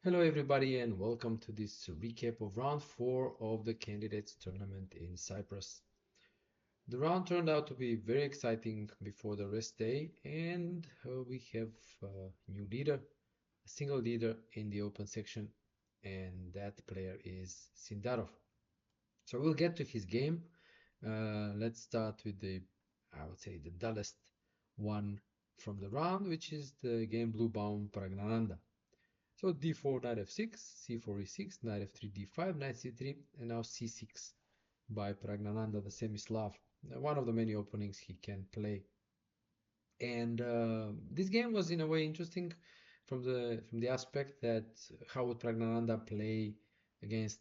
Hello everybody and welcome to this recap of round 4 of the candidates tournament in Cyprus. The round turned out to be very exciting before the rest day and we have a new leader, a single leader in the open section, and that player is Sindarov. So we'll get to his game. Let's start with I would say the dullest one from the round, which is the game Bluebaum Praggnanandhaa. So d4, knight f6, c4, e6, knight f3, d5, knight c3, and now c6 by Praggnanandhaa, the semi-Slav. One of the many openings he can play. And this game was in a way interesting from the aspect that how would Praggnanandhaa play against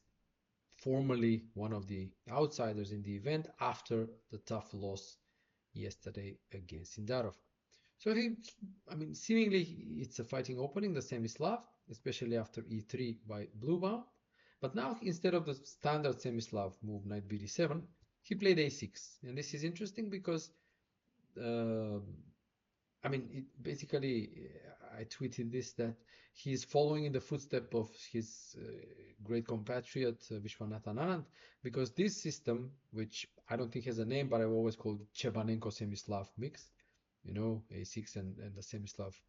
formerly one of the outsiders in the event after the tough loss yesterday against Sindarov. So I mean, seemingly it's a fighting opening, the semi-Slav, especially after e3 by Bluebaum. But now instead of the standard semi-Slav move knight bd7, he played a6, and this is interesting because uh, I mean, basically, I tweeted this that he's following in the footsteps of his great compatriot Vishwanathan Anand, because this system, which I don't think has a name, but I've always called Chebanenko semi-Slav mix, you know, a6 and the semi-Slav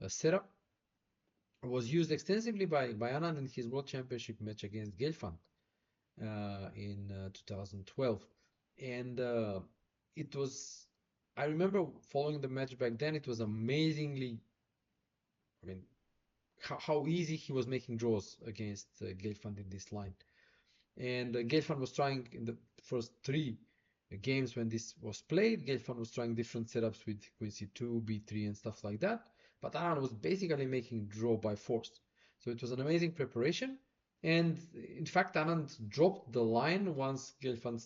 setup, was used extensively by Anand in his World Championship match against Gelfand in 2012, and it was. I remember following the match back then. It was amazingly, I mean, how easy he was making draws against Gelfand in this line. And Gelfand was trying in the first three games when this was played. Gelfand was trying different setups with Queen c2, b3, and stuff like that. But Anand was basically making draw by force. So it was an amazing preparation. And in fact, Anand dropped the line once Gelfand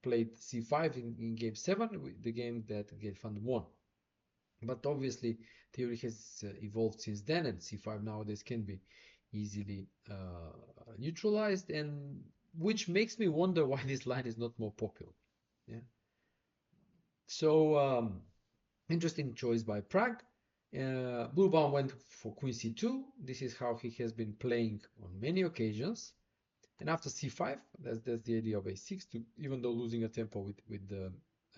played c5 in game 7, the game that Gelfand won. But obviously, theory has evolved since then, and c5 nowadays can be easily neutralized, and which makes me wonder why this line is not more popular. Yeah. So interesting choice by Prague. Bluebaum went for Queen c2. This is how he has been playing on many occasions. And after c5, that's the idea of a6. Even though losing a tempo with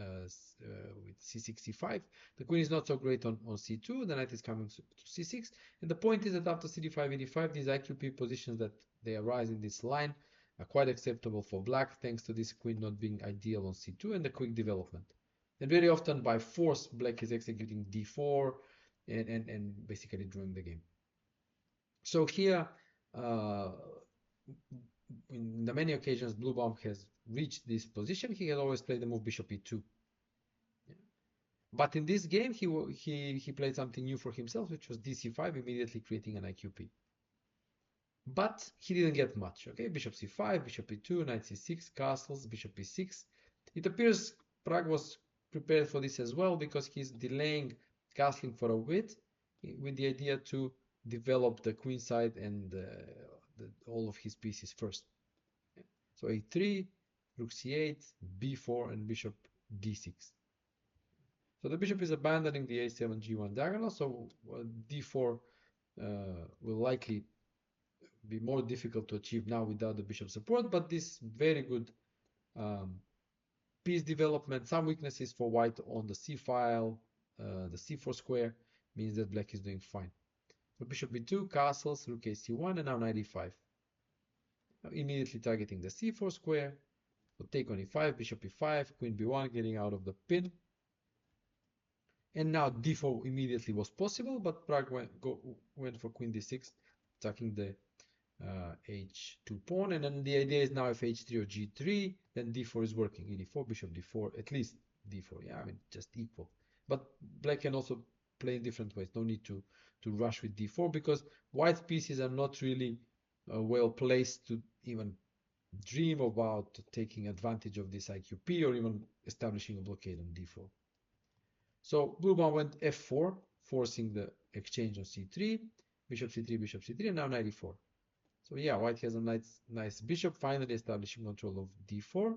c6, c5, the queen is not so great on c2. The knight is coming to c6, and the point is that after cd5, ed5, these IQP positions that they arise in this line are quite acceptable for black, thanks to this queen not being ideal on c2 and the quick development. And very often by force, black is executing d4 and basically drawing the game. So here, in the many occasions Bluebaum has reached this position, he has always played the move bishop e2. Yeah. But in this game, he played something new for himself, which was dc5, immediately creating an IQP. But he didn't get much. Okay, bishop c5, bishop e2, knight c6, castles, bishop e6. It appears Prague was prepared for this as well because he's delaying castling for a bit with the idea to develop the queen side and all of his pieces first. So a3, rook c8, b4, and bishop d6. So the bishop is abandoning the a7 g1 diagonal, so d4 will likely be more difficult to achieve now without the bishop support, but this very good piece development, some weaknesses for white on the c file, the c4 square, means that black is doing fine. So bishop b2, castles, rook ac1, and now knight e5. Now immediately targeting the c4 square. So take on e5, bishop e5, queen b1 getting out of the pin. And now d4 immediately was possible, but Prague went for queen d6, attacking the h2 pawn. And then the idea is now if h3 or g3, then d4 is working. e4, bishop d4, at least d4. Yeah, I mean, just equal. But black can also play in different ways. No need to rush with d4 because white pieces are not really well placed to even dream about taking advantage of this IQP or even establishing a blockade on d4. So Bluebaum went f4, forcing the exchange on c3, bishop c3, bishop c3, and now knight e4. So yeah, white has a nice bishop, finally establishing control of d4,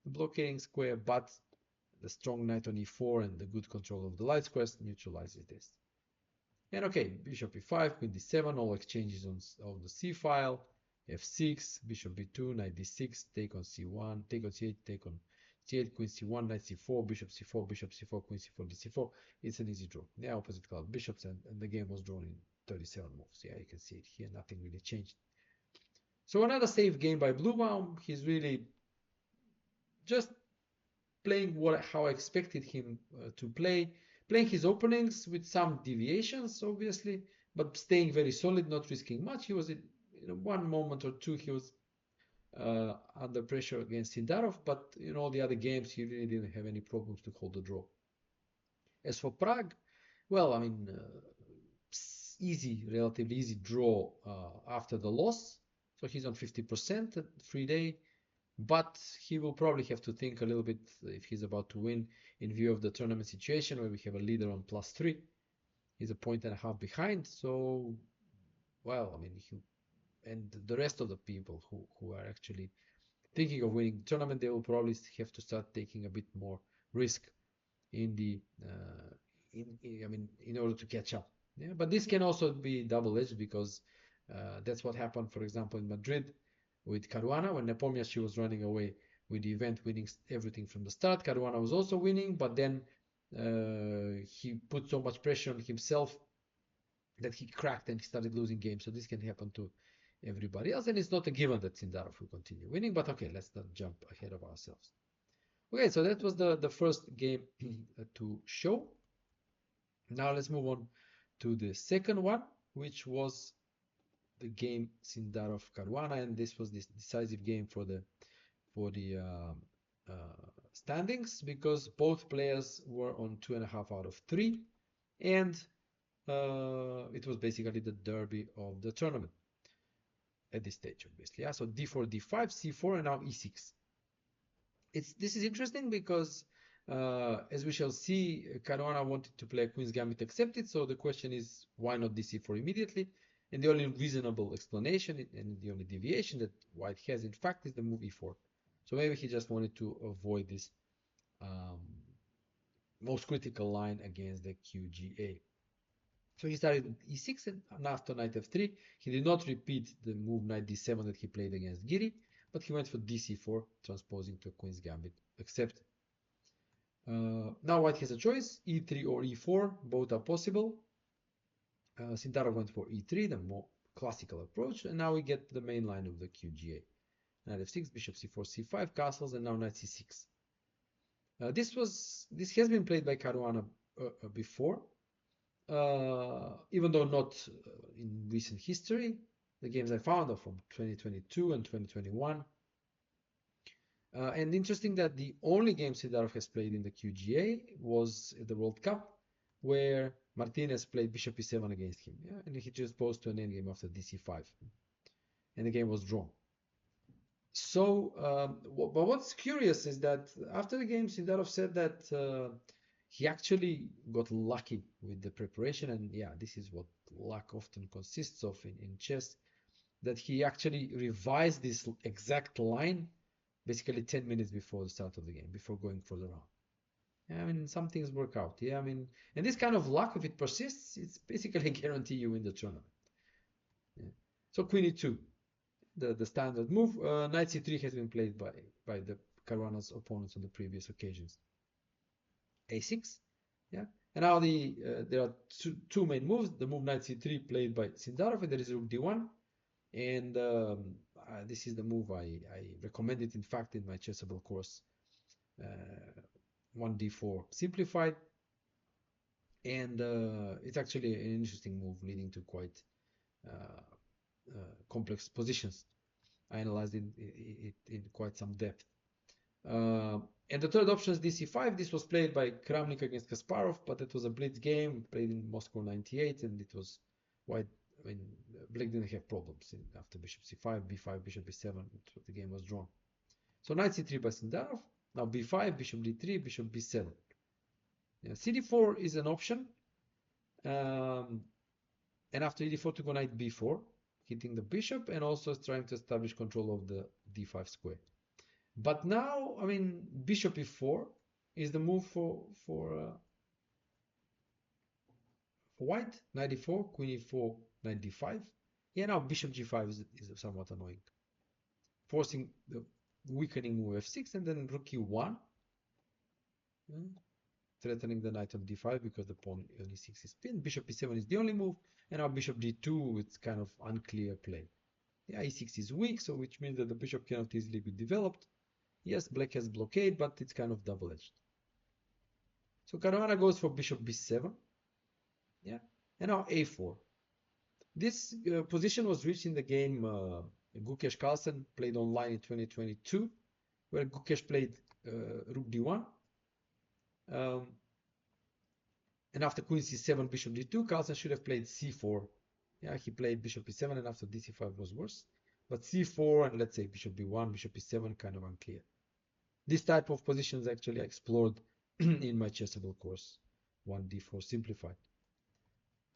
the blockading square, but the strong knight on e4 and the good control of the light squares neutralizes this. And okay, bishop e5, queen d7, all exchanges on the c file, f6, bishop b2, knight d6, take on c1, take on c8, take on c8, queen c1, knight c4, bishop c4, bishop c4, queen c4, d4. It's an easy draw. Yeah, opposite color bishops, and the game was drawn in 37 moves. Yeah, you can see it here. Nothing really changed. So another safe game by Bluebaum. He's really just playing how I expected him to play, playing his openings with some deviations, obviously, but staying very solid, not risking much. He was in one moment or two, he was under pressure against Sindarov, but in all the other games, he really didn't have any problems to hold the draw. As for Prague, well, I mean, relatively easy draw after the loss. So he's on 50% free day, but he will probably have to think a little bit if he's about to win in view of the tournament situation where we have a leader on +3. He's a point and a half behind. So, well, I mean, and the rest of the people who are actually thinking of winning the tournament, they will probably have to start taking a bit more risk in the in order to catch up. Yeah, but this can also be double-edged because that's what happened, for example, in Madrid with Caruana when Nepomniachtchi she was running away with the event, winning everything from the start. Caruana was also winning, but then he put so much pressure on himself that he cracked and he started losing games. So this can happen to everybody else, and it's not a given that Sindarov will continue winning. But okay, let's not jump ahead of ourselves. Okay, so that was the first game to show. Now let's move on to the second one, which was the game Sindarov-Caruana, and this was this decisive game for the standings because both players were on 2.5 out of 3, and it was basically the derby of the tournament at this stage, obviously. Yeah, so d4, d5, c4, and now e6. This is interesting because as we shall see, Caruana wanted to play Queen's Gambit accepted, so the question is why not dc4 immediately? And the only reasonable explanation and the only deviation that White has, in fact, is the move e4. So maybe he just wanted to avoid this most critical line against the QGA. So he started with e6 and after knight f3, he did not repeat the move knight d7 that he played against Giri, but he went for dc4, transposing to a Queen's Gambit accepted. Now White has a choice, e3 or e4, both are possible. Sindarov went for e3, the more classical approach, and now we get the main line of the QGA. Knight f6, bishop c4, c5, castles, and now knight c6. This has been played by Caruana before, even though not in recent history. The games I found are from 2022 and 2021. And interesting that the only game Sindarov has played in the QGA was at the World Cup, where Martinez played bishop e7 against him, yeah? And he just posed to an endgame after dc5, and the game was drawn. So, but what's curious is that after the game, Sindarov said that he actually got lucky with the preparation, and yeah, this is what luck often consists of in chess, that he actually revised this exact line basically 10 minutes before the start of the game, before going for the round. I mean, some things work out. Yeah, I mean, and this kind of luck, if it persists, it's basically a guarantee you win the tournament. Yeah. So Queen e2, the standard move. Knight c3 has been played by the Caruana's opponents on the previous occasions. a6, yeah. And now there are two main moves. The move knight c3 played by Sindarov, and there is rook d1. And this is the move I recommended, in fact, in my chessable course, 1d4 simplified. And it's actually an interesting move leading to quite complex positions. I analyzed it in quite some depth. And the third option is dc5. This was played by Kramnik against Kasparov, but it was a blitz game played in Moscow 98, and it was White. I mean, Black didn't have problems after bishop c5, b5, bishop b7. The game was drawn. So knight c3 by Sindarov. Now b5, bishop d3, bishop b7. Yeah, cd4 is an option. And after e4 to go knight b4, hitting the bishop, and also trying to establish control of the d5 square. But now, I mean, bishop e4 is the move for for white, 94, queen e4, 95. Yeah, now bishop g5 is somewhat annoying, forcing the weakening move f6, and then rook e1, threatening the knight on d5 because the pawn on e6 is pinned. Bishop e7 is the only move, and now bishop d2, it's kind of unclear play. Yeah, e6 is weak, so which means that the bishop cannot easily be developed. Yes, black has blockade, but it's kind of double-edged. So Caruana goes for bishop b7. Yeah, and now a4. This position was reached in the game Gukesh Carlsen played online in 2022, where Gukesh played rook d1. And after queen c7, bishop d2, Carlsen should have played c4. Yeah, he played bishop e7, and after dc5 was worse. But c4 and let's say bishop b1, bishop e7, kind of unclear. This type of positions actually I explored in my chessable course, 1d4 simplified.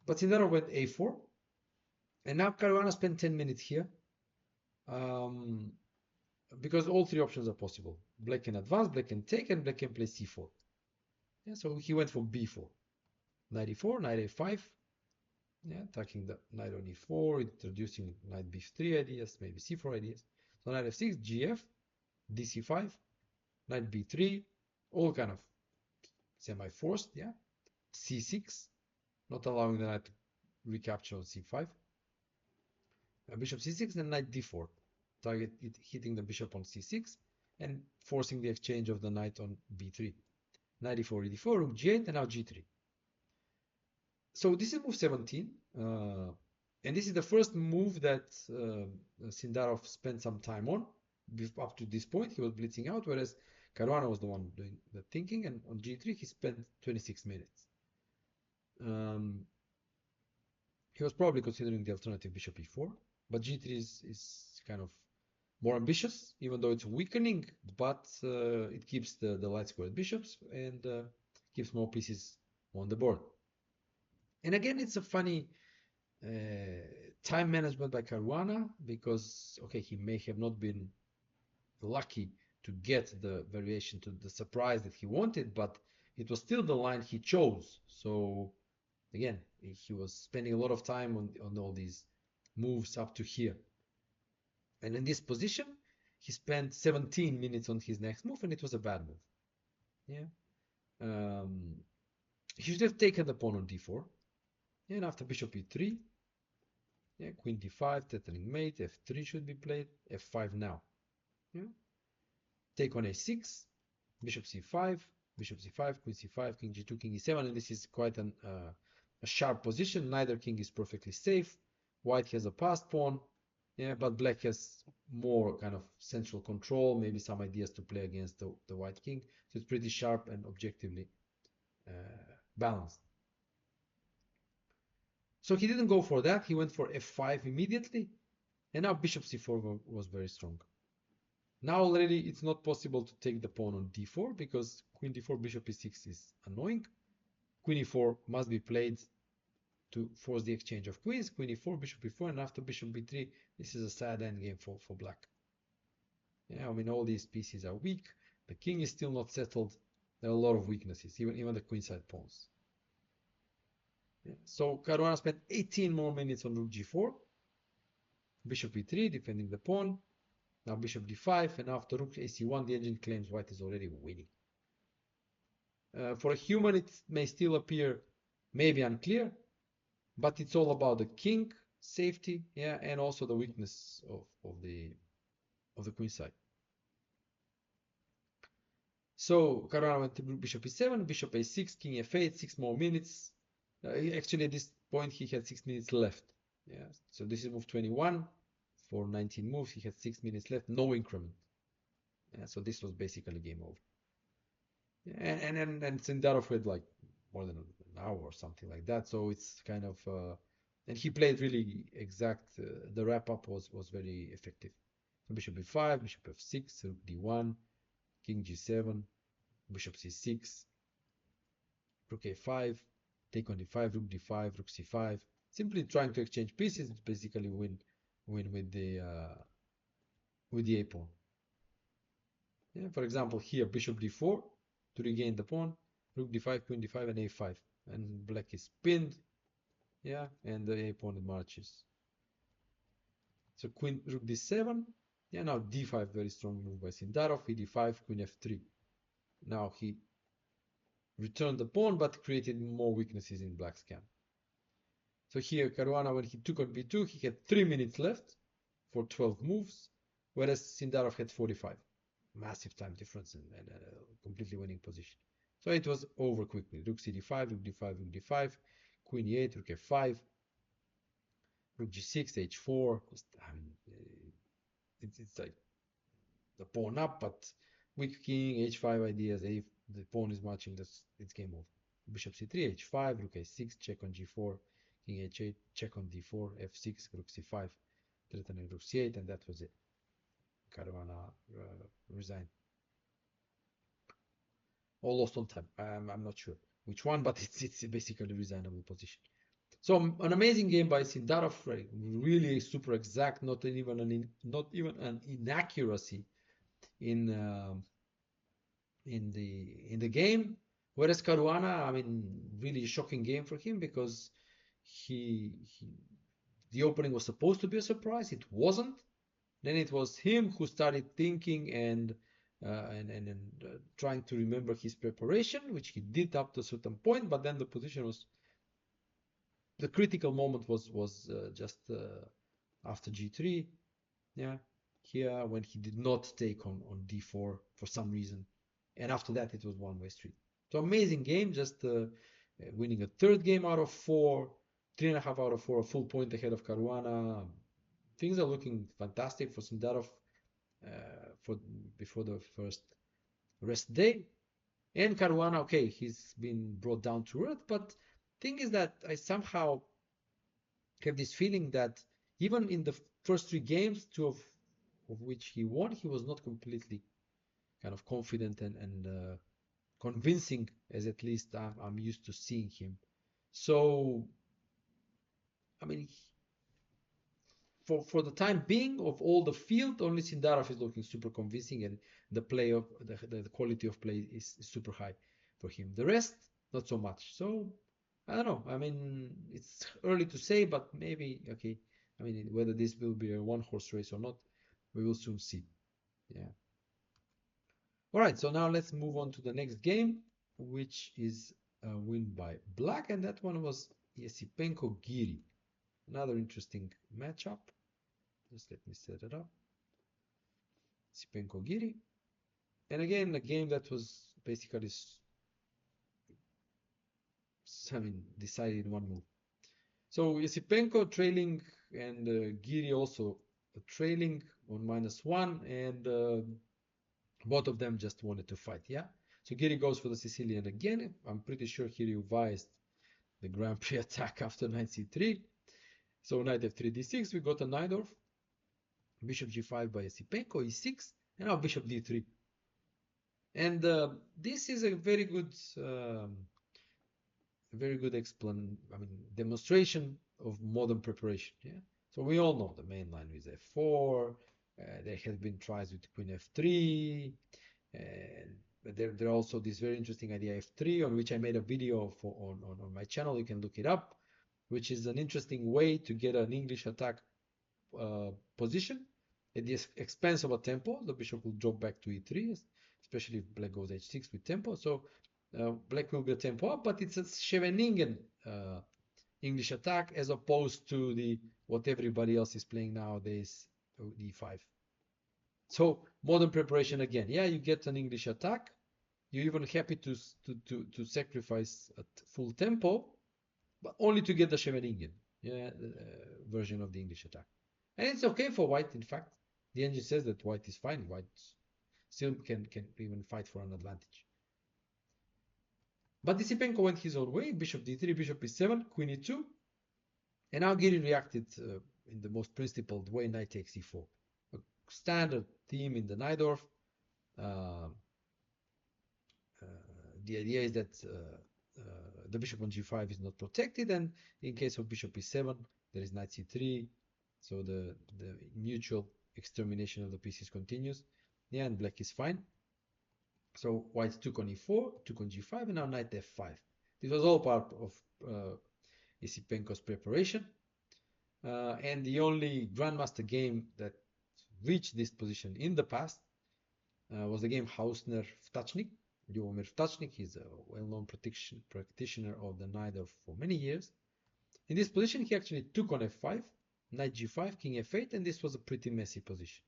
But Sindarov went a4, and now Caruana spent 10 minutes here, because all three options are possible. Black can advance, black can take, and black can play c4. Yeah, so he went for b4. Knight e4, knight a5. Yeah, attacking the knight on e4, introducing knight b3 ideas, maybe c4 ideas. So knight f6, gf, dc5, knight b3, all kind of semi-forced, yeah. c6, not allowing the knight to recapture on c5. Bishop c6 and knight d4, target it hitting the bishop on c6 and forcing the exchange of the knight on b3. Knight e4, e4, rook g8, and now g3. So this is move 17, and this is the first move that Sindarov spent some time on. Up to this point, he was blitzing out, whereas Caruana was the one doing the thinking, and on g3 he spent 26 minutes. He was probably considering the alternative bishop e4, but g3 is kind of more ambitious, even though it's weakening, but it keeps the light squared bishops and keeps more pieces on the board. And again, it's a funny time management by Caruana, because, okay, he may have not been lucky to get the variation to the surprise that he wanted, but it was still the line he chose. So again, he was spending a lot of time on all these moves up to here. And in this position, he spent 17 minutes on his next move, and it was a bad move. Yeah. He should have taken the pawn on d4. And after bishop e3, yeah, queen d5, threatening mate, f3 should be played, f5 now. Yeah. Take on a6, bishop c5, bishop c5, queen c5, king g2, king e7, and this is quite a sharp position. Neither king is perfectly safe. White has a passed pawn, yeah, but black has more kind of central control, maybe some ideas to play against the white king. So it's pretty sharp and objectively balanced. So he didn't go for that. He went for f5 immediately, and now bishop c4 was very strong. Now already it's not possible to take the pawn on d4 because queen d4, bishop e6 is annoying. Queen e4 must be played to force the exchange of queens. Queen e4, bishop e4, and after bishop b3, this is a sad endgame for black. Yeah, I mean, all these pieces are weak. The king is still not settled. There are a lot of weaknesses, even the queenside pawns. Yeah. So Caruana spent 18 more minutes on rook g4, bishop e3, defending the pawn. Now bishop d5, and after rook ac1, the engine claims white is already winning. For a human, it may still appear maybe unclear, but it's all about the king safety, yeah, and also the weakness of the queen side. So Caruana went to bishop e7, bishop a6, king f8, 6 more minutes. Actually, at this point, he had 6 minutes left. Yeah, so this is move 21. For 19 moves, he had 6 minutes left, no increment. Yeah, so this was basically game over. And Sindarov had like more than an hour or something like that. So it's kind of, and he played really exact. The wrap up was very effective. So bishop b5, bishop f6, rook d1, king g7, bishop c6, rook a5, take on d5, rook d5, rook c5. Simply trying to exchange pieces, basically win with the a pawn. Yeah, for example, here bishop d4 to regain the pawn, rook d5, queen d5, and a5, and black is pinned. yeah, and the opponent marches. So queen, rook d7, yeah, now d5, very strong move by Sindarov, e5, queen f3. Now he returned the pawn, but created more weaknesses in black's camp. So here, Caruana, when he took on b2, he had 3 minutes left for 12 moves, whereas Sindarov had 45. Massive time difference and a completely winning position. So it was over quickly. Rook cd5, rook d5, rook d5, queen e8, rook f5, rook g6, h4. Just, I mean, it's like the pawn up, but weak king, h5 ideas. If the pawn is matching, it's game over. Bishop c3, h5, rook a6, check on g4, king h8, check on d4, f6, rook c5, threatening rook c8, and that was it. Caruana resigned. Or lost on time. I'm not sure which one, but it's basically a resignable position. So an amazing game by Sindarov, really super exact, not even an inaccuracy in the game. Whereas Caruana, I mean, really shocking game for him because the opening was supposed to be a surprise. It wasn't. Then it was him who started thinking and trying to remember his preparation, which he did up to a certain point. But then the position was the critical moment was just after g3. Yeah, here when he did not take on d4 for some reason, and after that it was one-way street. So amazing game, just winning a third game out of 4, 3.5 out of 4, a full point ahead of Caruana. Things are looking fantastic for Sindarov before the first rest day. And Caruana, okay, he's been brought down to earth, but thing is that I somehow have this feeling that even in the first 3 games, 2 of which he won, he was not completely kind of confident and convincing, as at least I'm used to seeing him. So, I mean, for the time being, of all the field, only Sindarov is looking super convincing, and the play of the quality of play is super high for him. The rest, not so much. So, I don't know. I mean, it's early to say, but maybe, okay. I mean, whether this will be a one-horse race or not, we will soon see. Yeah. All right, so now let's move on to the next game, which is a win by black, and that one was Yesipenko-Giri. Another interesting matchup. Just let me set it up. Yesipenko-Giri. And again, a game that was basically, decided in one move. So Yesipenko trailing and Giri also trailing on -1, and both of them just wanted to fight, yeah? So Giri goes for the Sicilian again. I'm pretty sure he revised the Grand Prix attack after knight c3. So knight f3 d6, we got a Najdorf. Bishop g5 by Yesipenko, e6, and now bishop d3. And this is a very good demonstration of modern preparation, yeah? So we all know the main line is f4. There have been tries with queen f3, but there are also this very interesting idea f3, on which I made a video on my channel. You can look it up, which is an interesting way to get an English attack position at the expense of a tempo. The bishop will drop back to e3, especially if black goes h6 with tempo. So black will get tempo up, but it's a Scheveningen English attack as opposed to what everybody else is playing nowadays, d5. So modern preparation again. Yeah, you get an English attack. You're even happy to sacrifice at full tempo, but only to get the Scheveningen version of the English attack. And it's okay for white, in fact. The engine says that white is fine. White still can even fight for an advantage. But Yesipenko went his own way. Bishop d3, bishop e7, queen e2. And now Giri reacted in the most principled way, knight takes e4. A standard theme in the Najdorf. The idea is that the bishop on g5 is not protected, and in case of bishop e7, there is knight c3, so the mutual extermination of the pieces continues. Yeah, and black is fine. So white took on e4, took on g5, and now knight f5. This was all part of Yasipenko's preparation. And the only Grandmaster game that reached this position in the past was the game Hausner-Vtachnik. Ljubomir Vtachnik, he's a well-known practitioner of the Najdorf for many years. In this position, he actually took on f5, knight g5, king f8, and this was a pretty messy position.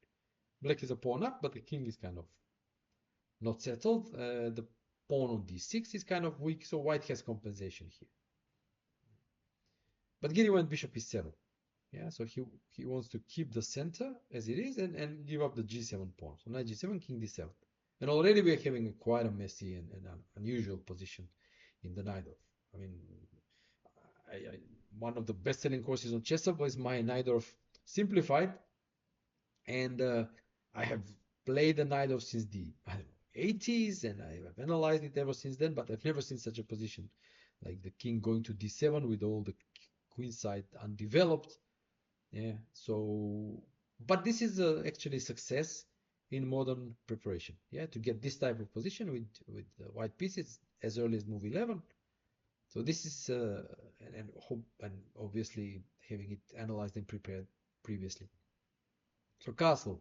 Black is a pawn up, but the king is kind of not settled. The pawn on d6 is kind of weak, so white has compensation here. But Giri went bishop e7. Yeah, so he wants to keep the center as it is and give up the g7 pawn. So knight g7, king d7. And already we're having quite a messy and unusual position in the Najdorf. I mean, one of the best-selling courses on Chessable is my Najdorf Simplified. And I have played the Najdorf since the, I don't know, 80s, and I have analyzed it ever since then, but I've never seen such a position. Like the king going to d7 with all the queen side undeveloped. Yeah, so, but this is actually success in modern preparation. Yeah, to get this type of position with white pieces as early as move 11. So this is and obviously having it analyzed and prepared previously. So castle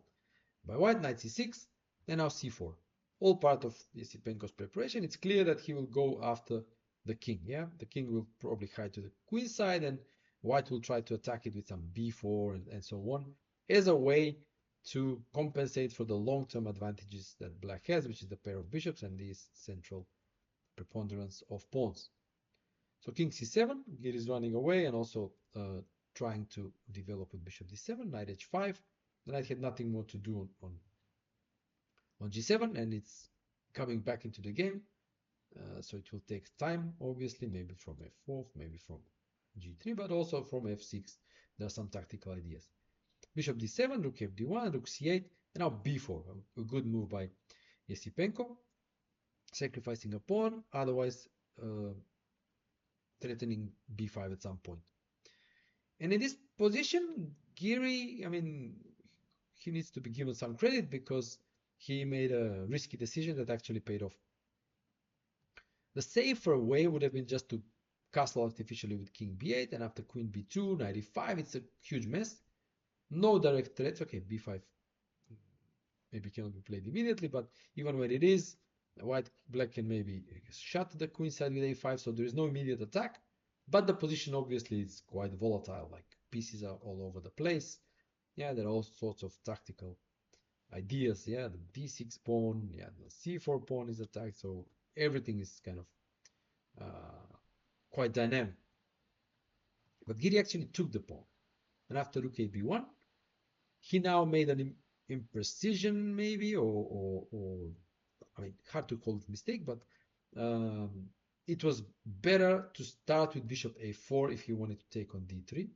by white, knight c6, and now c4. All part of Yasipenko's preparation. It's clear that he will go after the king. Yeah, the king will probably hide to the queen side, and white will try to attack it with some b4 and so on, as a way to compensate for the long-term advantages that black has, which is the pair of bishops and this central preponderance of pawns. So king c7, Giri is running away and also trying to develop with bishop d7, knight h5. The knight had nothing more to do on g7, and it's coming back into the game. So it will take time, obviously, maybe from f4, maybe from g3, but also from f6. There are some tactical ideas. Bishop d7, rook fd1, rook c8, and now b4. A good move by Yasipenko, sacrificing a pawn, otherwise threatening b5 at some point. And in this position, Giri, I mean, he needs to be given some credit because he made a risky decision that actually paid off. The safer way would have been just to castle artificially with king b8, and after queen b2, knight e5, it's a huge mess. No direct threats. Okay, b5 maybe cannot be played immediately, but even when it is, black can maybe shut the queen side with a5, so there is no immediate attack, but the position obviously is quite volatile, like pieces are all over the place. Yeah, there are all sorts of tactical ideas. Yeah, the d6 pawn, yeah, the c4 pawn is attacked, so everything is kind of quite dynamic. But Giri actually took the pawn, and after rook ab1, he now made an imprecision, maybe, or I mean, hard to call it mistake, but it was better to start with bishop a4 if he wanted to take on d3,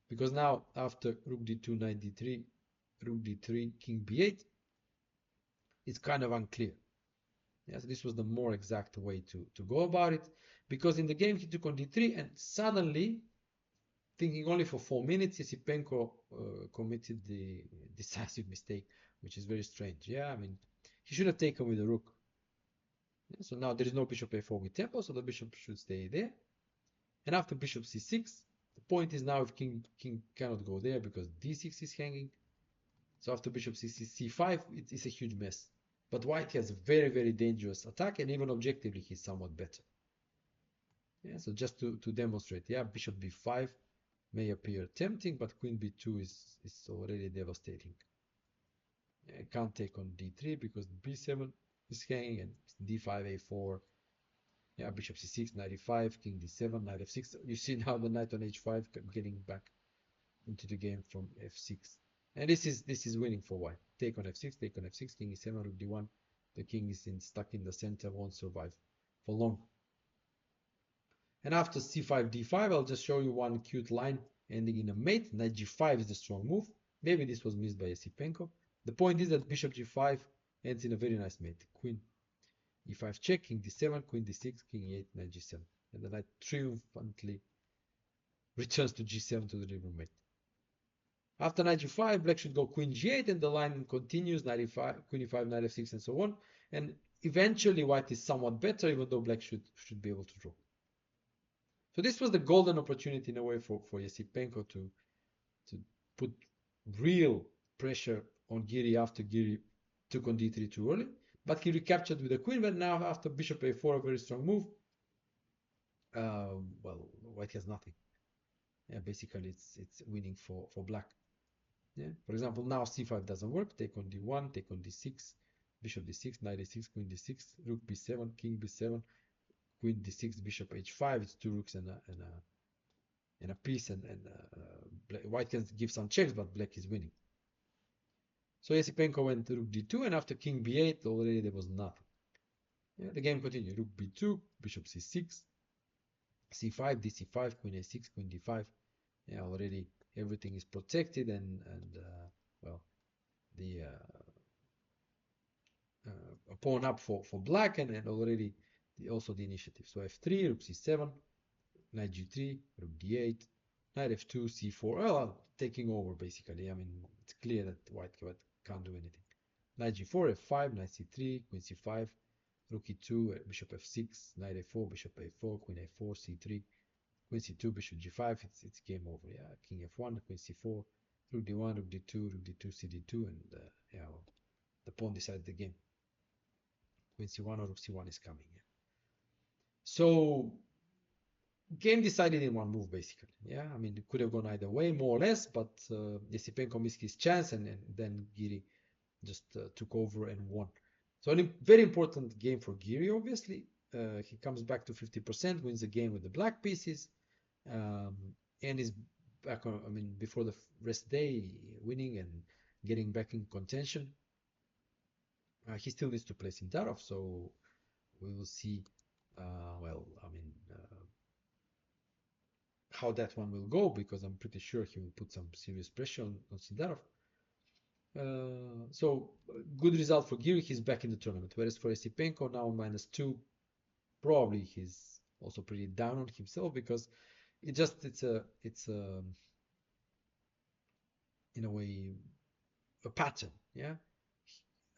because now after rook d2, knight d3, rook d3, king b8, it's kind of unclear. Yes, this was the more exact way to go about it, because in the game he took on d3, and suddenly, thinking only for 4 minutes, Yasipenko committed the decisive mistake, which is very strange. Yeah, I mean, he should have taken with the rook. Yeah, so now there is no bishop a4 with tempo, so the bishop should stay there. And after bishop c6, the point is now if king cannot go there because d6 is hanging. So after bishop c6, c5, it's a huge mess. But white has a very, very dangerous attack, and even objectively he's somewhat better. Yeah, so just to demonstrate, yeah, bishop b5 may appear tempting, but queen b2 is already devastating. I can't take on d3 because b7 is hanging, and d5, a4, yeah, bishop c6, knight e5, king d7, knight f6. You see now the knight on h5 getting back into the game from f6. And this is winning for white. Take on f6, take on f6, king e7, rook d1. The king is stuck in the center, won't survive for long. And after c5, d5, I'll just show you one cute line ending in a mate. Knight g5 is the strong move. Maybe this was missed by Yasipenko. The point is that bishop g5 ends in a very nice mate. Queen e5 check, king d7, queen d6, king e8, knight g7. And the knight triumphantly returns to g7 to deliver mate. After knight g5, black should go queen g8, and the line continues, knight e5, queen e5, knight f6, and so on. And eventually white is somewhat better, even though black should be able to draw. So this was the golden opportunity in a way for Yasipenko to put real pressure on Giri after Giri took on d3 too early. But he recaptured with the queen. But now after bishop a4, a very strong move. Well, white has nothing. Yeah, basically it's winning for black. Yeah. For example, now c5 doesn't work. Take on d1, take on d6, bishop d6, knight d6, queen d6, rook b7, king b7, queen d6, bishop h5. It's two rooks and a piece, and white can give some checks, but black is winning. So Yasipenko went to rook d2, and after king b8, already there was nothing. Yeah, the game continued. Rook b2, bishop c6, c5, dc5, queen a6, queen d5. Yeah, already everything is protected, and well, the pawn up for black, and already also the initiative. So f3, rook c7, knight g3, rook d8, knight f2, c4. Well, taking over basically. I mean, it's clear that white can't do anything. Knight g4, f5, knight c3, queen c5, rook e2, bishop f6, knight a4, bishop a4, queen a4, c3, queen c2, bishop g5. It's game over. Yeah, king f1, queen c4, rook d1, rook d2, rook d2, cd2, and yeah, well, the pawn decided the game. Queen c1 or rook c1 is coming. Yeah. So game decided in one move basically. Yeah, I mean it could have gone either way, more or less, but Yasipenko missed his chance, and then Giri just took over and won. So a very important game for Giri, obviously. He comes back to 50%, wins the game with the black pieces, and is back on, I mean, before the rest day, winning and getting back in contention. He still needs to play Sindarov, so we will see, well, I mean, how that one will go, because I'm pretty sure he will put some serious pressure on Sindarov. So good result for Giri, he's back in the tournament. Whereas for Yasipenko now -2, probably he's also pretty down on himself, because it's in a way a pattern. Yeah,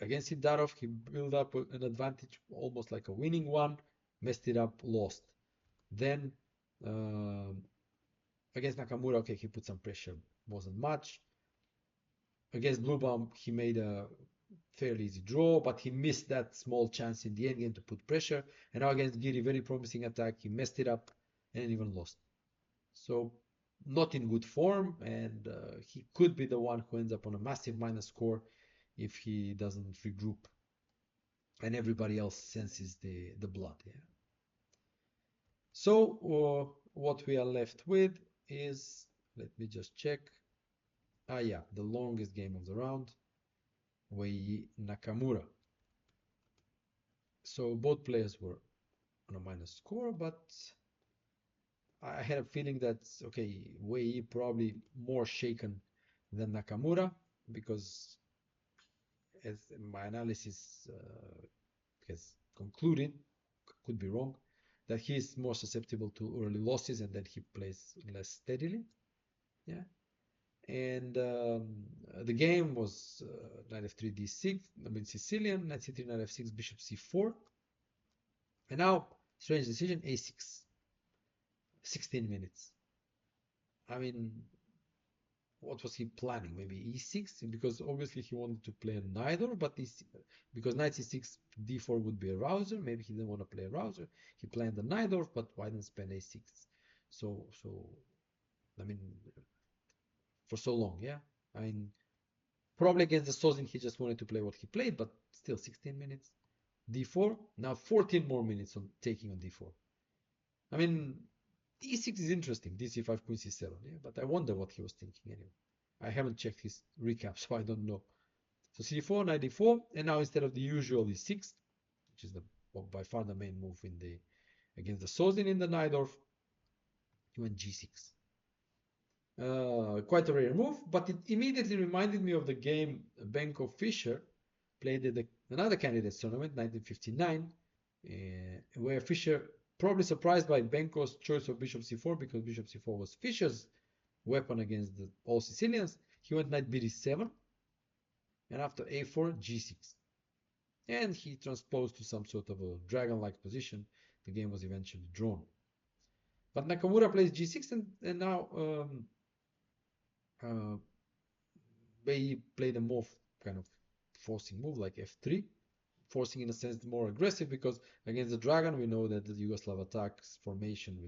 against Sindarov he built up an advantage, almost like a winning one, messed it up, lost. Then against Nakamura, okay, he put some pressure, wasn't much. Against Bluebaum, he made a fairly easy draw, but he missed that small chance in the end game to put pressure. And now against Giri, very promising attack, he messed it up and even lost. So not in good form, and he could be the one who ends up on a massive minus score if he doesn't regroup and everybody else senses the blood. Yeah. So what we are left with is, let me just check. Yeah, the longest game of the round, Wei Nakamura. So both players were on a minus score, but I had a feeling that, okay, Wei probably more shaken than Nakamura, because as my analysis has concluded, could be wrong, that he is more susceptible to early losses, and that he plays less steadily. Yeah. And the game was knight f3 d6, I mean Sicilian, knight c3, knight f6, bishop c4. And now, strange decision, a6. 16 minutes. I mean, what was he planning? Maybe e6? Because obviously he wanted to play neither, but because knight c6, d4 would be a rouser. Maybe he didn't want to play a rouser. He planned the neither, but why didn't spend a6? So I mean, for so long, yeah. I mean, probably against the Sozin, he just wanted to play what he played, but still 16 minutes. d4, now 14 more minutes on taking on d4. I mean, e6 is interesting, dc5, queen c7, yeah, but I wonder what he was thinking anyway. I haven't checked his recap, so I don't know. So c4, knight d4, and now instead of the usual e6, which is by far the main move against the Sozin in the Najdorf, he went g6. Quite a rare move, but it immediately reminded me of the game Benko Fischer played at another candidates tournament, 1959, where Fischer, probably surprised by Benko's choice of bishop c4, because bishop c4 was Fischer's weapon against the all Sicilians, he went knight bd7, and after a4, g6. And he transposed to some sort of a dragon-like position. The game was eventually drawn. But Nakamura plays g6, and now they played a more kind of forcing move like f3, forcing in a sense more aggressive, because against the dragon we know that the Yugoslav attacks formation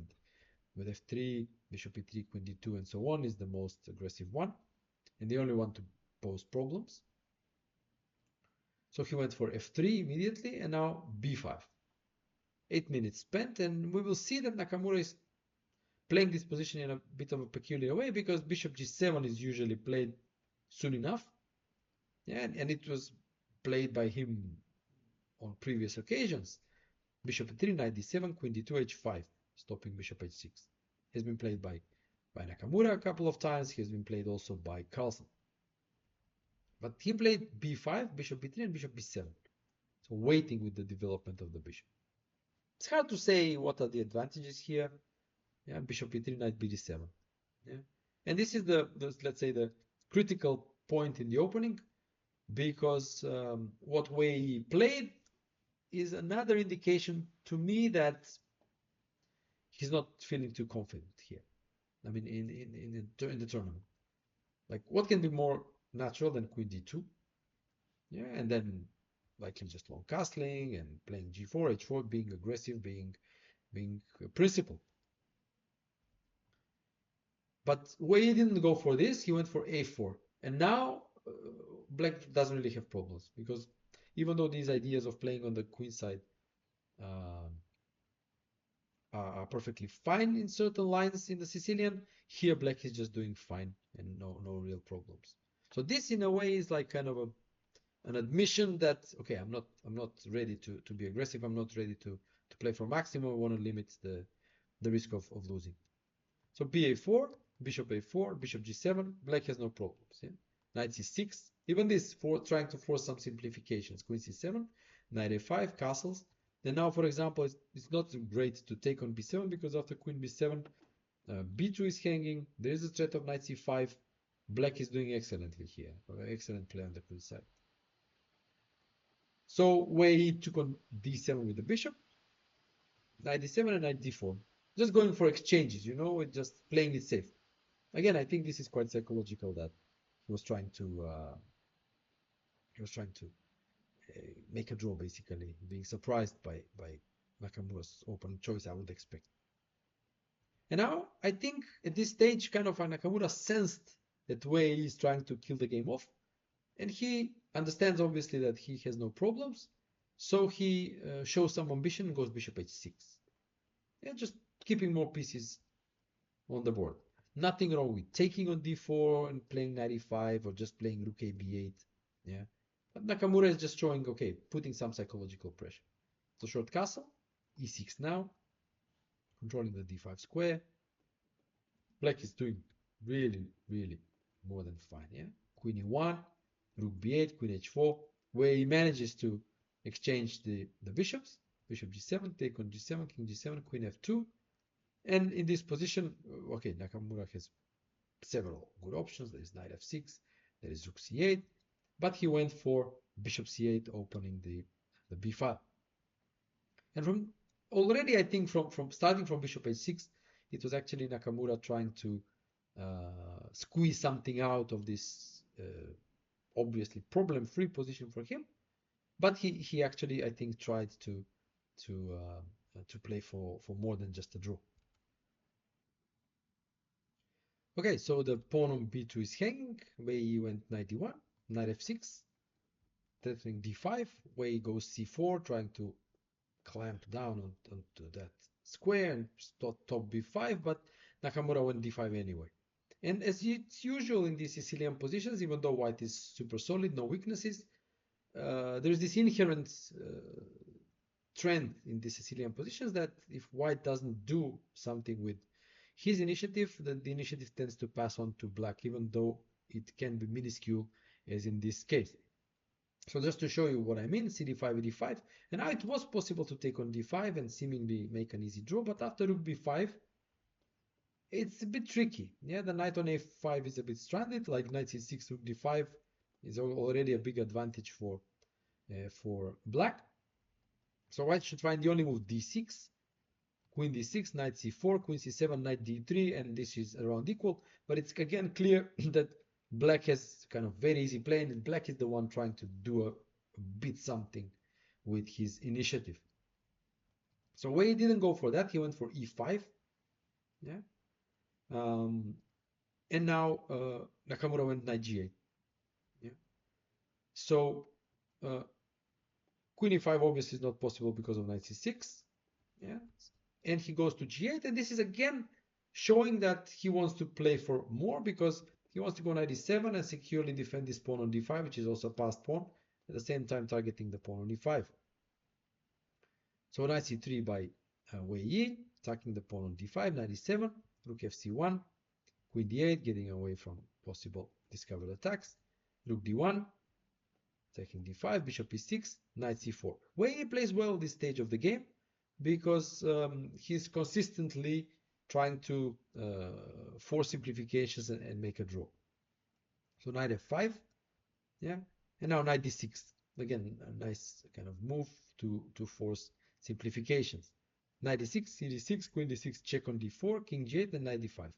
with f3, bishop e3, queen d2, and so on is the most aggressive one, and the only one to pose problems. So he went for f3 immediately, and now b5. 8 minutes spent, and we will see that Nakamura is playing this position in a bit of a peculiar way, because bishop g7 is usually played soon enough, yeah, and it was played by him on previous occasions. Bishop e3, knight d7, queen d2, h5, stopping bishop h6. Has been played by Nakamura a couple of times. He has been played also by Carlsen. But he played b5, bishop b3, and bishop b7. So waiting with the development of the bishop. It's hard to say what are the advantages here. Yeah, bishop e3, knight bd7. Yeah, and this is the let's say the critical point in the opening, because what way he played is another indication to me that he's not feeling too confident here. I mean, in the tournament, like what can be more natural than queen d2? Yeah, and then like him just long castling and playing g4, h4, being aggressive, being principled. But Wei didn't go for this. He went for a4, and now Black doesn't really have problems, because even though these ideas of playing on the queen side are perfectly fine in certain lines in the Sicilian, here Black is just doing fine and no real problems. So this in a way is like kind of an admission that, okay, I'm not ready to be aggressive. I'm not ready to play for maximum. I want to limit the risk of losing. So ba4, bishop a4, bishop g7. Black has no problems. Yeah? Knight c6. Even this for trying to force some simplifications. Queen c7, knight a5, castles. And now, for example, it's not great to take on b7, because after queen b7, b2 is hanging. There is a threat of knight c5. Black is doing excellently here. Excellent play on the queen side. So Wei took on d7 with the bishop, knight d7 and knight d4. Just going for exchanges, just playing it safe. Again, I think this is quite psychological, that he was trying to make a draw, basically, being surprised by Nakamura's opening choice, I would expect. And now, I think at this stage, kind of Nakamura sensed that Wei is trying to kill the game off, and he understands obviously that he has no problems, so he shows some ambition and goes bishop h6. Yeah, just keeping more pieces on the board. Nothing wrong with taking on d4 and playing knight e5, or just playing rook a b8. Yeah, but Nakamura is just showing, okay, putting some psychological pressure. So short castle, e6 now, controlling the d5 square. Black is doing really more than fine. Yeah, queen e1, rook b8, queen h4, where he manages to exchange the bishops. Bishop g7, take on g7, king g7, queen f2. And in this position, okay, Nakamura has several good options. There is knight f6, there is rook c8, but he went for bishop c8, opening the b file. And from already, I think from starting from bishop h6, it was actually Nakamura trying to squeeze something out of this obviously problem-free position for him. But he actually, I think, tried to play for more than just a draw. Okay, so the pawn on b2 is hanging. Wei went knight d1, knight f6, threatening d5. Wei goes c4, trying to clamp down onto that square and top b5, but Nakamura went d5 anyway. And as it's usual in these Sicilian positions, even though white is super solid, no weaknesses, there's this inherent trend in the Sicilian positions that if white doesn't do something with his initiative, then the initiative tends to pass on to black, even though it can be minuscule, as in this case. So just to show you what I mean, cd5, d5, and now it was possible to take on d5 and seemingly make an easy draw, but after rook b5, it's a bit tricky. Yeah, the knight on a5 is a bit stranded, like knight c6, rook d5 is already a big advantage for black. So white should find the only move d6, queen d6, knight c4, queen c7, knight d3, and this is around equal. But it's again clear that black has kind of very easy play, and black is the one trying to do a bit something with his initiative. So where he didn't go for that, he went for e5. Yeah. And now Nakamura went knight g8. Yeah. So queen e5 obviously is not possible because of knight c6. Yeah. And he goes to g8, and this is again showing that he wants to play for more because he wants to go knight e7 and securely defend this pawn on d5, which is also a passed pawn, at the same time targeting the pawn on e5. So knight c3 by Wei Yi, attacking the pawn on d5, knight e7, rook fc1, queen d8, getting away from possible discovered attacks, rook d1, taking d5, bishop e6, knight c4. Wei Yi plays well this stage of the game because he's consistently trying to force simplifications and make a draw. So knight f5, yeah, and now knight d6. Again, a nice kind of move to force simplifications. Knight d6, cd6, queen d6, check on d4, king g8, and knight d5.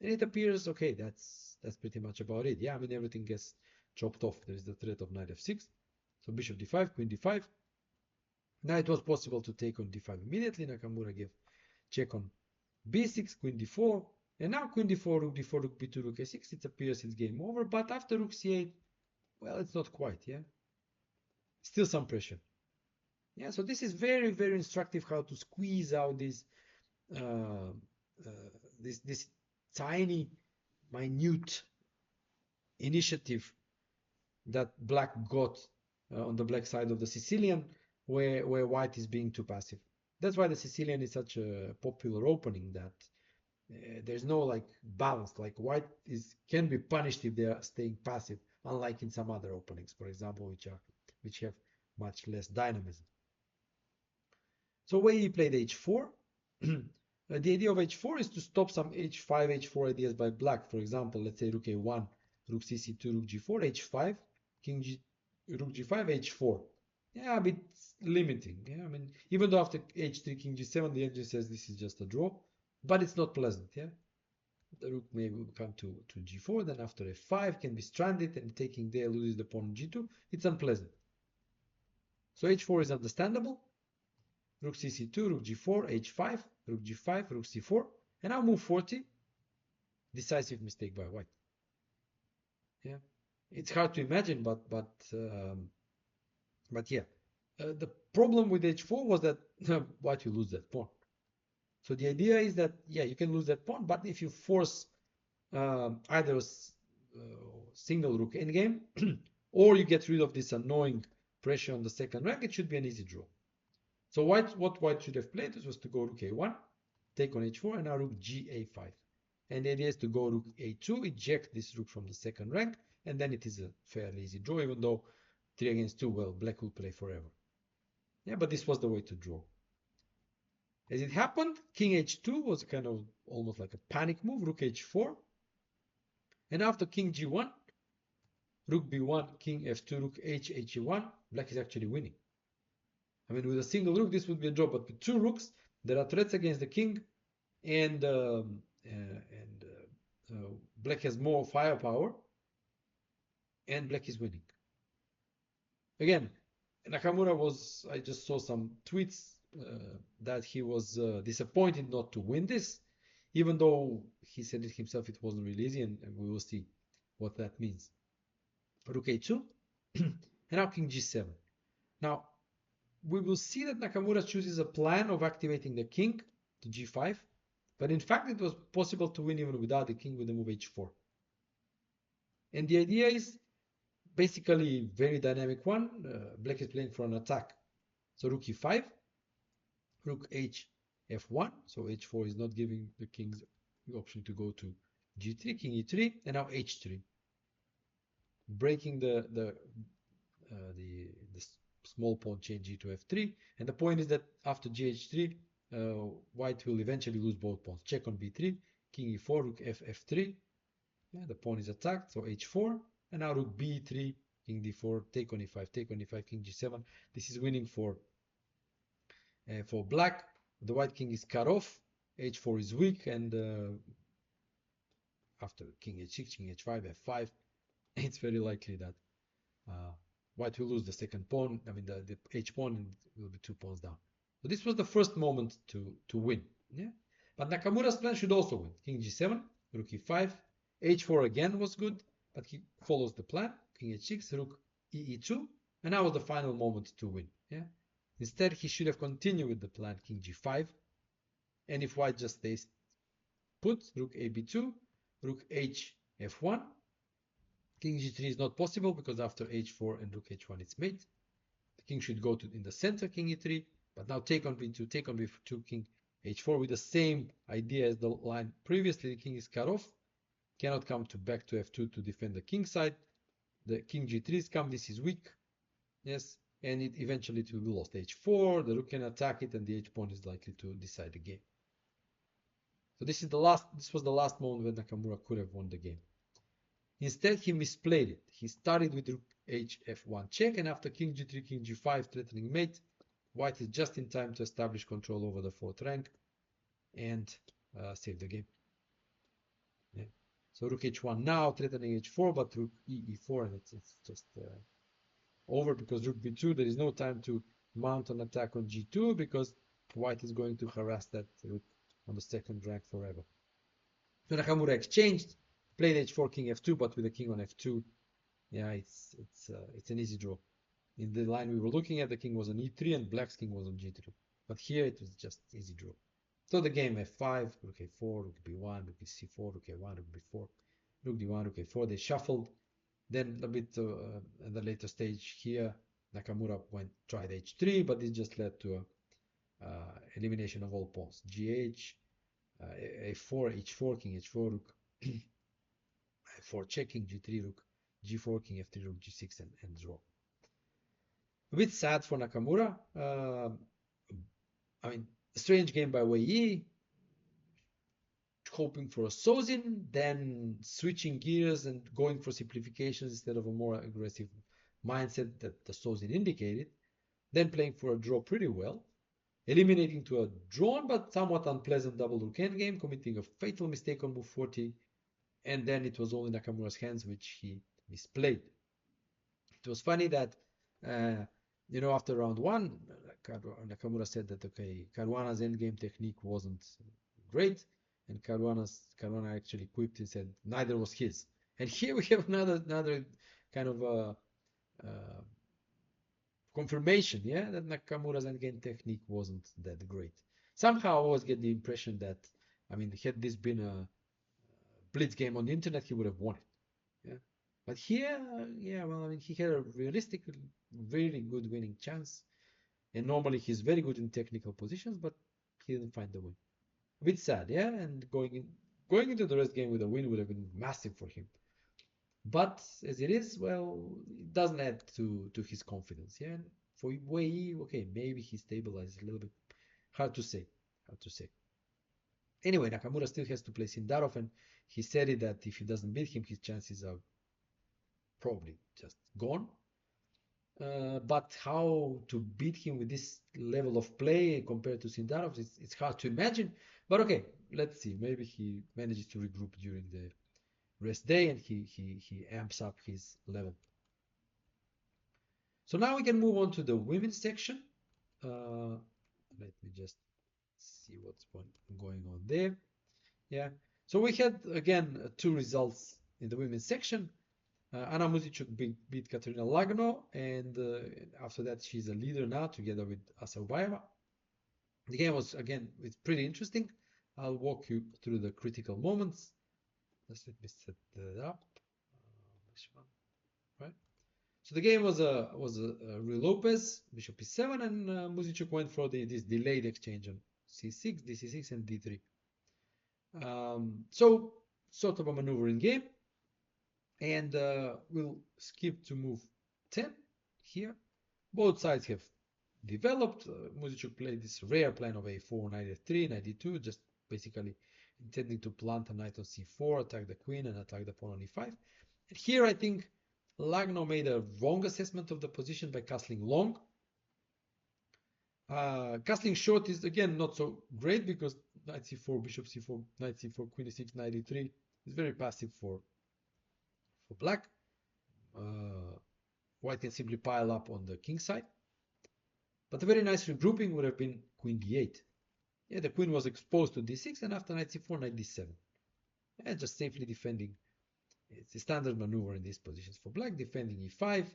And it appears okay. That's pretty much about it. Yeah, I mean everything gets chopped off. There is the threat of knight f6. So bishop d5, queen d5. Now it was possible to take on d5 immediately. Nakamura gave check on b6, queen d4, and now queen d4, rook d4, rook b2, rook a6. It appears it's game over. But after rook c8, well, it's not quite. Yeah, still some pressure. Yeah, so this is very, very instructive how to squeeze out this this tiny, minute initiative that black got on the black side of the Sicilian, where white is being too passive. That's why the Sicilian is such a popular opening, that there's no like balance. Like white can be punished if they are staying passive, unlike in some other openings, for example, which have much less dynamism. So Wei Yi played h4. The idea of h4 is to stop some h5, h4 ideas by black. For example, let's say rook a1, rook cc2, rook g4, h5, king g, rook g5, h4. Yeah, a bit limiting. Yeah, I mean, even though after h3, king g7, the engine says this is just a draw, but it's not pleasant. Yeah, the rook may come to g4, then after f5 can be stranded, and taking there loses the pawn on g2. It's unpleasant. So h4 is understandable. Rook cc2, rook g4, h5, rook g5, rook c4, and now move 40. Decisive mistake by white. Yeah, it's hard to imagine, but yeah, the problem with h4 was that white will lose that pawn. So the idea is that yeah, you can lose that pawn, but if you force either a single rook endgame or you get rid of this annoying pressure on the second rank, it should be an easy draw. So what white should have played was to go rook a1, take on h4, and now rook ga5. And the idea is to go rook a2, eject this rook from the second rank, and then it is a fairly easy draw, even though 3 against 2, well, black will play forever. Yeah, but this was the way to draw. As it happened, king h2 was kind of almost like a panic move, rook h4. And after king g1, rook b1, king f2, rook h1, black is actually winning. I mean, with a single rook, this would be a draw, but with two rooks, there are threats against the king, and black has more firepower, and black is winning. Again, Nakamura was, I just saw some tweets that he was disappointed not to win this, even though he said it himself, it wasn't really easy, and we will see what that means. Rook a2, and now king g7. Now, we will see that Nakamura chooses a plan of activating the king to g5, but in fact it was possible to win even without the king with the move h4. And the idea is basically very dynamic one. Black is playing for an attack. So rook e5, rook h f1, so h4 is not giving the king the option to go to g3, king e3, and now h3, breaking the small pawn chain g to f3, and the point is that after gh3, white will eventually lose both pawns. Check on b3, king e4, rook f3. Yeah, the pawn is attacked, so h4, and now rook b3, king d4, take on e5, take on e5, king g7. This is winning for black. the white king is cut off, h4 is weak, and after king h6, king h5, f5, it's very likely that white will lose the second pawn, I mean the h pawn, and it will be 2 pawns down. So this was the first moment to win. Yeah, but Nakamura's plan should also win. King g7, rook e5, h4 again was good, but he follows the plan. King h6, rook e2, and now was the final moment to win. Yeah, instead he should have continued with the plan king g5, and if white just stays put, rook ab2, rook h f1. King g3 is not possible because after h4 and rook h1 it's mate. The king should go to in the center, king e3, but now take on b2, take on b2, king h4 with the same idea as the line previously. The king is cut off, cannot come to back to f2 to defend the king side. The king g3 is come, this is weak, yes, and it eventually will be lost. h4, the rook can attack it, and the h pawn is likely to decide the game. So this was the last moment when Nakamura could have won the game. Instead, he misplayed it. He started with rook hf1 check, and after king g3, king g5 threatening mate, white is just in time to establish control over the fourth rank and save the game. Yeah. So rook h1 now threatening h4, but rook e4, and it's just over because rook b2. There is no time to mount an attack on g2 because white is going to harass that rook on the second rank forever. So Nakamura exchanged, played h4, king f2, but with the king on f2, yeah, it's an easy draw. In the line we were looking at, the king was on e3 and black's king was on g3. But here it was just easy draw. So the game f5, rook a4, rook b1, rook c4, rook a1, rook b4, rook d1, rook a4. They shuffled. Then a bit at the later stage here, Nakamura tried h3, but this just led to elimination of all pawns. Gh, a4, h4, king h4, rook f4 checking, g3, rook g4, king f3, rook g6, and draw. A bit sad for Nakamura. I mean, strange game by Wei Yi, hoping for a Sozin, then switching gears and going for simplifications instead of a more aggressive mindset that the Sozin indicated, then playing for a draw pretty well, eliminating to a drawn but somewhat unpleasant double rook endgame, committing a fatal mistake on move 40, and then it was only Nakamura's hands which he misplayed. It was funny that after round one, Nakamura said that okay, Caruana's endgame technique wasn't great, and Caruana actually quipped and said neither was his. And here we have another kind of confirmation, yeah, that Nakamura's endgame technique wasn't that great. Somehow I always get the impression that, I mean, had this been a blitz game on the internet, he would have won it. Yeah. But here, yeah, well, I mean, he had a realistic, very good winning chance. And normally he's very good in technical positions, but he didn't find the win. A bit sad, yeah? And going into the rest game with a win would have been massive for him. But as it is, well, it doesn't add to his confidence, yeah? And for Wei Yi, okay, maybe he stabilized a little bit. Hard to say. Anyway, Nakamura still has to play Sindarov, and he said it that if he doesn't beat him, his chances are probably just gone. But how to beat him with this level of play compared to Sindarov, it's hard to imagine. But okay, let's see. Maybe he manages to regroup during the rest day and he amps up his level. So now we can move on to the women's section. Let me just see what's going on there. Yeah. So we had again 2 results in the women's section. Anna Muzychuk beat Katerina Lagno, and after that she's a leader now together with Assaubayeva. The game was, again, it's pretty interesting. I'll walk you through the critical moments. Just let me set that up. This one, right? So the game was a Rui Lopez, bishop e7, and Muzychuk went for this delayed exchange on c6, dc6, and d3. So sort of a maneuvering game. And we'll skip to move 10 here. Both sides have developed. Muzychuk played this rare plan of a4, knight f3, knight d2, just basically intending to plant a knight on c4, attack the queen, and attack the pawn on e5. And here I think Lagno made a wrong assessment of the position by castling long. Castling short is again not so great because knight c4, bishop c4, knight c4, queen e6, knight e3 is very passive for black. White can simply pile up on the king side. But a very nice regrouping would have been queen d8. Yeah, the queen was exposed to d6, and after knight c4, knight d7. And just safely defending. It's a standard maneuver in these positions for black, defending e5.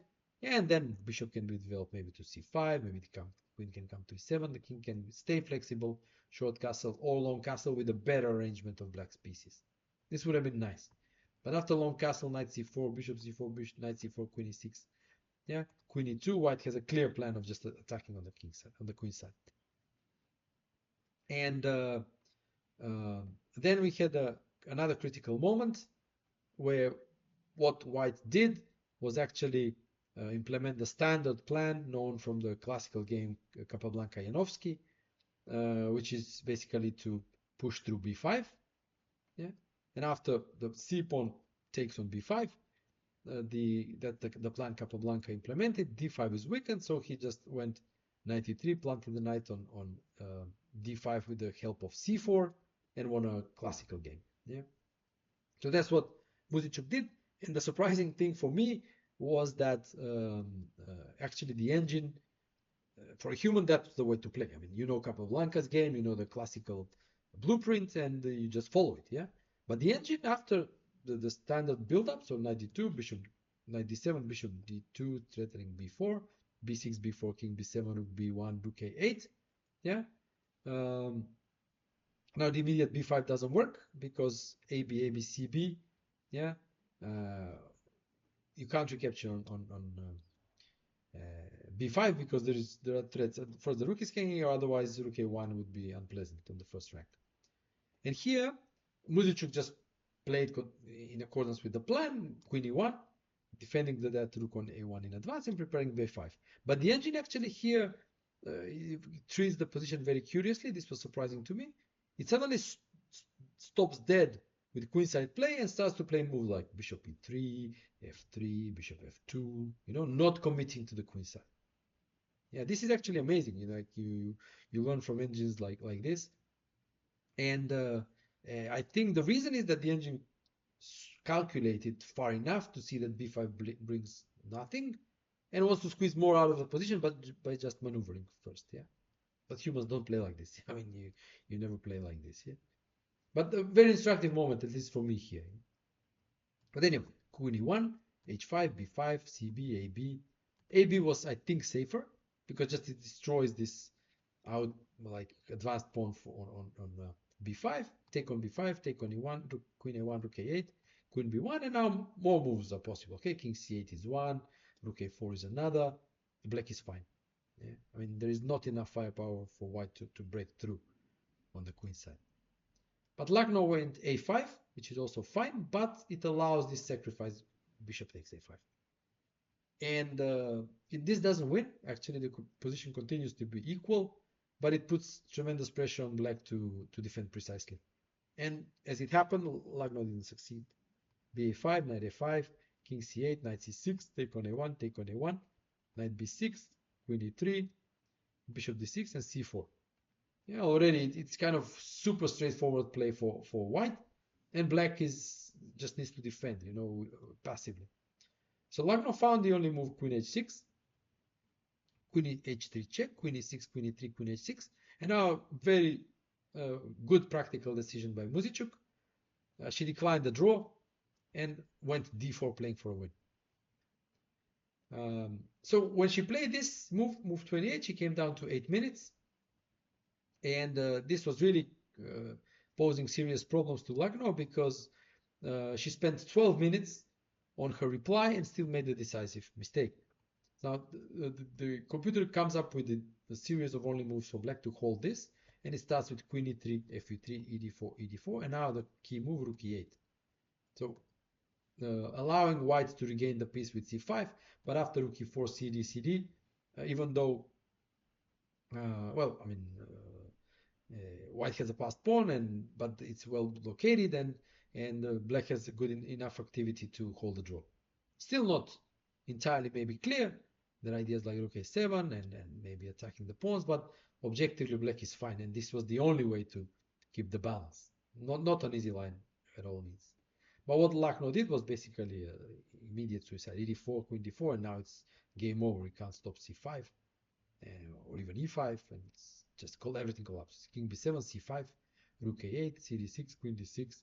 And then bishop can be developed maybe to c5, maybe the queen can come to e7, the king can stay flexible, short castle or long castle with a better arrangement of black's pieces. This would have been nice. But after long castle, knight c4, bishop c4, bishop, knight c4, queen e6, yeah, queen e2, white has a clear plan of just attacking on the king side, on the queen side. And then we had another critical moment where what white did was actually implement the standard plan known from the classical game Capablanca-Janowski, which is basically to push through b5. Yeah, and after the c pawn takes on b5, the plan Capablanca implemented, d5 is weakened, so he just went knight e3, planting the knight on d5 with the help of c4, and won a classical game. Yeah, so that's what Muzychuk did. And the surprising thing for me was that actually the engine, for a human, that's the way to play. I mean, you know Capablanca's game, you know the classical blueprint, and you just follow it. Yeah, but the engine after the standard build-up, so knight d2, bishop, knight d7, bishop d2, threatening b4, b6, b4, king b7, rook b1, rook a8. Yeah. Now the immediate b5 doesn't work because ab, ab, cb. Yeah. You can't recapture on b5 because there are threats. First, the rook is hanging, or otherwise rook a1 would be unpleasant on the first rank. And here, Muzychuk just played in accordance with the plan, queen e1, defending that rook on a1 in advance and preparing b5. But the engine actually here treats the position very curiously. This was surprising to me. It suddenly stops dead with queenside play and starts to play moves like bishop e3, f3, bishop f2, not committing to the queenside. Yeah, this is actually amazing. Like you learn from engines like this. And I think the reason is that the engine calculated far enough to see that b5 brings nothing and wants to squeeze more out of the position, but by just maneuvering first. Yeah, but humans don't play like this. I mean, you never play like this. Yeah, but a very instructive moment, at least for me here. But anyway, queen e1, h5, b5, cb, ab. AB was, I think, safer because just it destroys this out like advanced pawn on b5, take on b5, take on e1, rook, queen a1, rook a8, queen b1, and now more moves are possible. Okay, king c8 is one, rook a4 is another, black is fine. Yeah? I mean, there is not enough firepower for white to break through on the queen side. But Lagno went a5, which is also fine, but it allows this sacrifice, bishop takes a5. And this doesn't win. Actually, the position continues to be equal, but it puts tremendous pressure on black to defend precisely. And as it happened, Lagno didn't succeed. ba5, knight a5, king c8, knight c6, take on a1, take on a1, knight b6, queen e3, bishop d6, and c4. Yeah, already it's kind of super straightforward play for white, and black just needs to defend, passively. So Lagno found the only move, queen h6, queen h3 check, queen e6, queen e3, queen h6, and now very good practical decision by Muzychuk. She declined the draw and went d4, playing for a win. So when she played this move 28, she came down to 8 minutes, and this was really posing serious problems to Lagno because she spent 12 minutes on her reply and still made a decisive mistake. Now the computer comes up with a series of only moves for black to hold this, and it starts with queen e3, fe3, ed4, ed4, and now the key move, rook e8. So allowing white to regain the piece with c5, but after rook e4, cd, cd, even though, white has a passed pawn, but it's well located, and black has good enough activity to hold the draw. Still not entirely maybe clear, There are ideas like rook a7 and maybe attacking the pawns, but objectively black is fine, and this was the only way to keep the balance. Not an easy line at all means. But what Lagno did was basically immediate suicide. e4, queen d4, and now it's game over. You can't stop c5 or even e5, and it's just everything collapses. King b7, c5, rook a8, cd6, queen d6,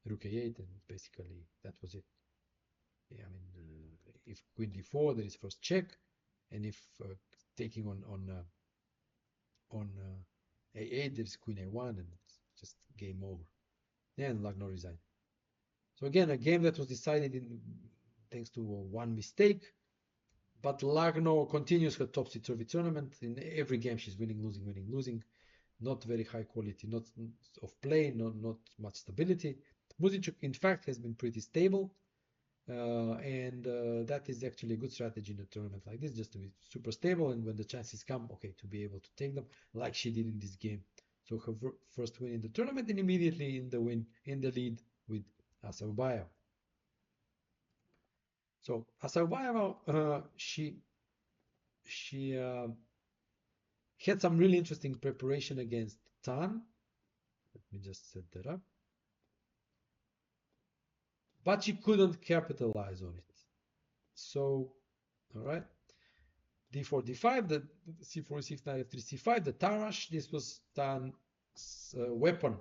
rook a8, and basically that was it. Yeah, I mean, if queen d4, there is first check, and if taking on a8, there is queen a1, and it's just game over. Yeah, and Lagno resigned. So again, a game that was decided thanks to one mistake, but Lagno continues her topsy-turvy tournament. In every game, she's winning, losing, winning, losing. Not very high quality, not of play, not much stability. Muzychuk, in fact, has been pretty stable, and that is actually a good strategy in a tournament like this, just to be super stable, and when the chances come, okay, to be able to take them, like she did in this game. So her first win in the tournament, and immediately in the lead with Assaubayeva. So Assaubayeva, she had some really interesting preparation against Tan. Let me just set that up. But she couldn't capitalize on it. So, all right. d4, d5, the c4, e6, knight f3, c5, the Tarash. This was Tan's weapon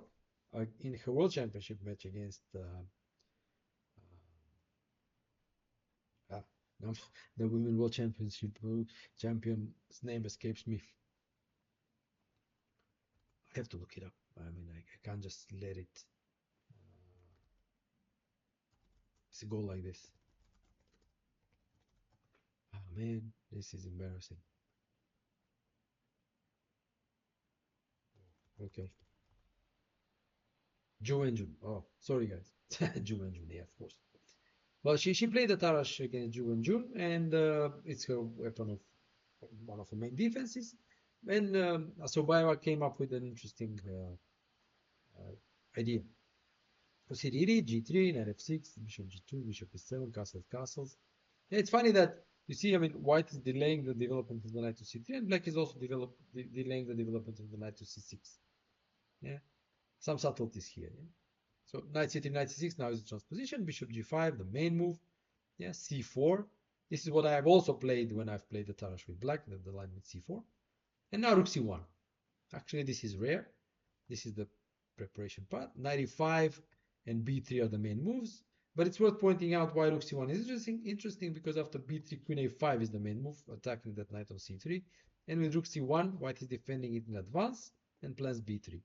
in her world championship match against the women world championship champion's name escapes me. I have to look it up. I mean, I can't just let it go like this. Oh man, this is embarrassing. Okay. Ju and Jun. Oh, sorry guys. Ju and Jun, yeah, of course. Well, she played the Tarash against Ju and Jun, and it's her weapon of one of her main defenses. And Assaubayeva came up with an interesting idea. Proceed g3, knight f6, bishop g2, bishop e7, castle castles. And it's funny that you see, I mean, white is delaying the development of the knight to c3, and black is also delaying the development of the knight to c6. Yeah, some subtleties here. Yeah? So knight c3, knight c6 now is the transposition. Bishop g5, the main move. Yeah, c4. This is what I have also played when I've played the Tarash with black, the line with c4. And now rook c1. Actually, this is rare. This is the preparation part. Knight e5 and b3 are the main moves. But it's worth pointing out why rook c1 is interesting because after b3, queen a5 is the main move, attacking that knight on c3. And with rook c1, white is defending it in advance and plans b3.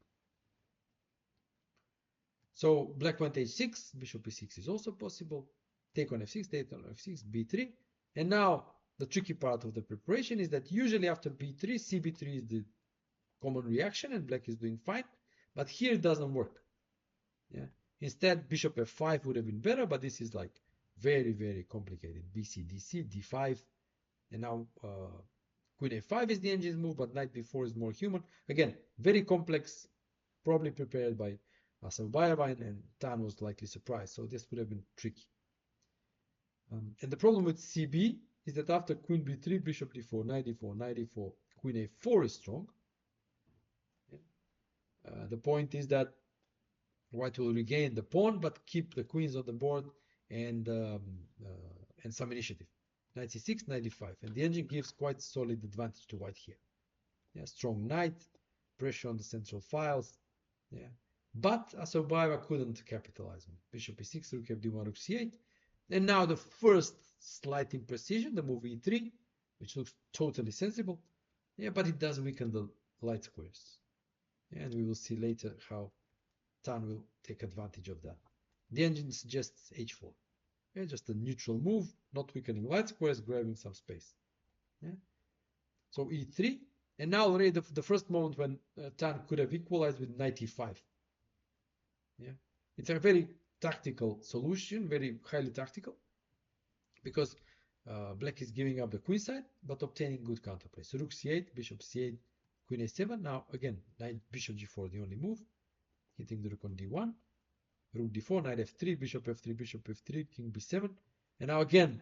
So black went h6, bishop e6 is also possible. Take on f6, take on f6, b3. And now the tricky part of the preparation is that usually after b3, cb3 is the common reaction and black is doing fine. But here it doesn't work. Yeah. Instead, bishop f5 would have been better, but this is like very, very complicated. bc, dc, d5, and now queen a5 is the engine's move, but knight b4 is more human. Again, very complex, probably prepared by Assaubayeva, and Tan was likely surprised, so this would have been tricky. And the problem with cb is that after queen b3, bishop d4, knight d4, knight d4, queen a4 is strong. Yeah. The point is that white will regain the pawn, but keep the queens on the board and some initiative. Knight c6, knight d5, and the engine gives quite solid advantage to white here. Yeah, strong knight, pressure on the central files. Yeah, but Assaubayeva couldn't capitalize on it. Bishop e6, rook f d1, rook c8, and now the first slight imprecision, the move e3, which looks totally sensible. Yeah, but it does weaken the light squares, and we will see later how Tan will take advantage of that. The engine suggests h4. Yeah, just a neutral move, not weakening light squares, grabbing some space. Yeah. So e3, and now already the first moment when Tan could have equalized with knight e5. Yeah, it's a very tactical solution, very highly tactical, because black is giving up the queen side, but obtaining good counterplay. So rook c8, bishop c8, queen a7. Now again, knight bishop g4, the only move, hitting the rook on d1. Rook d4, knight f3, bishop f3, king b7. And now again,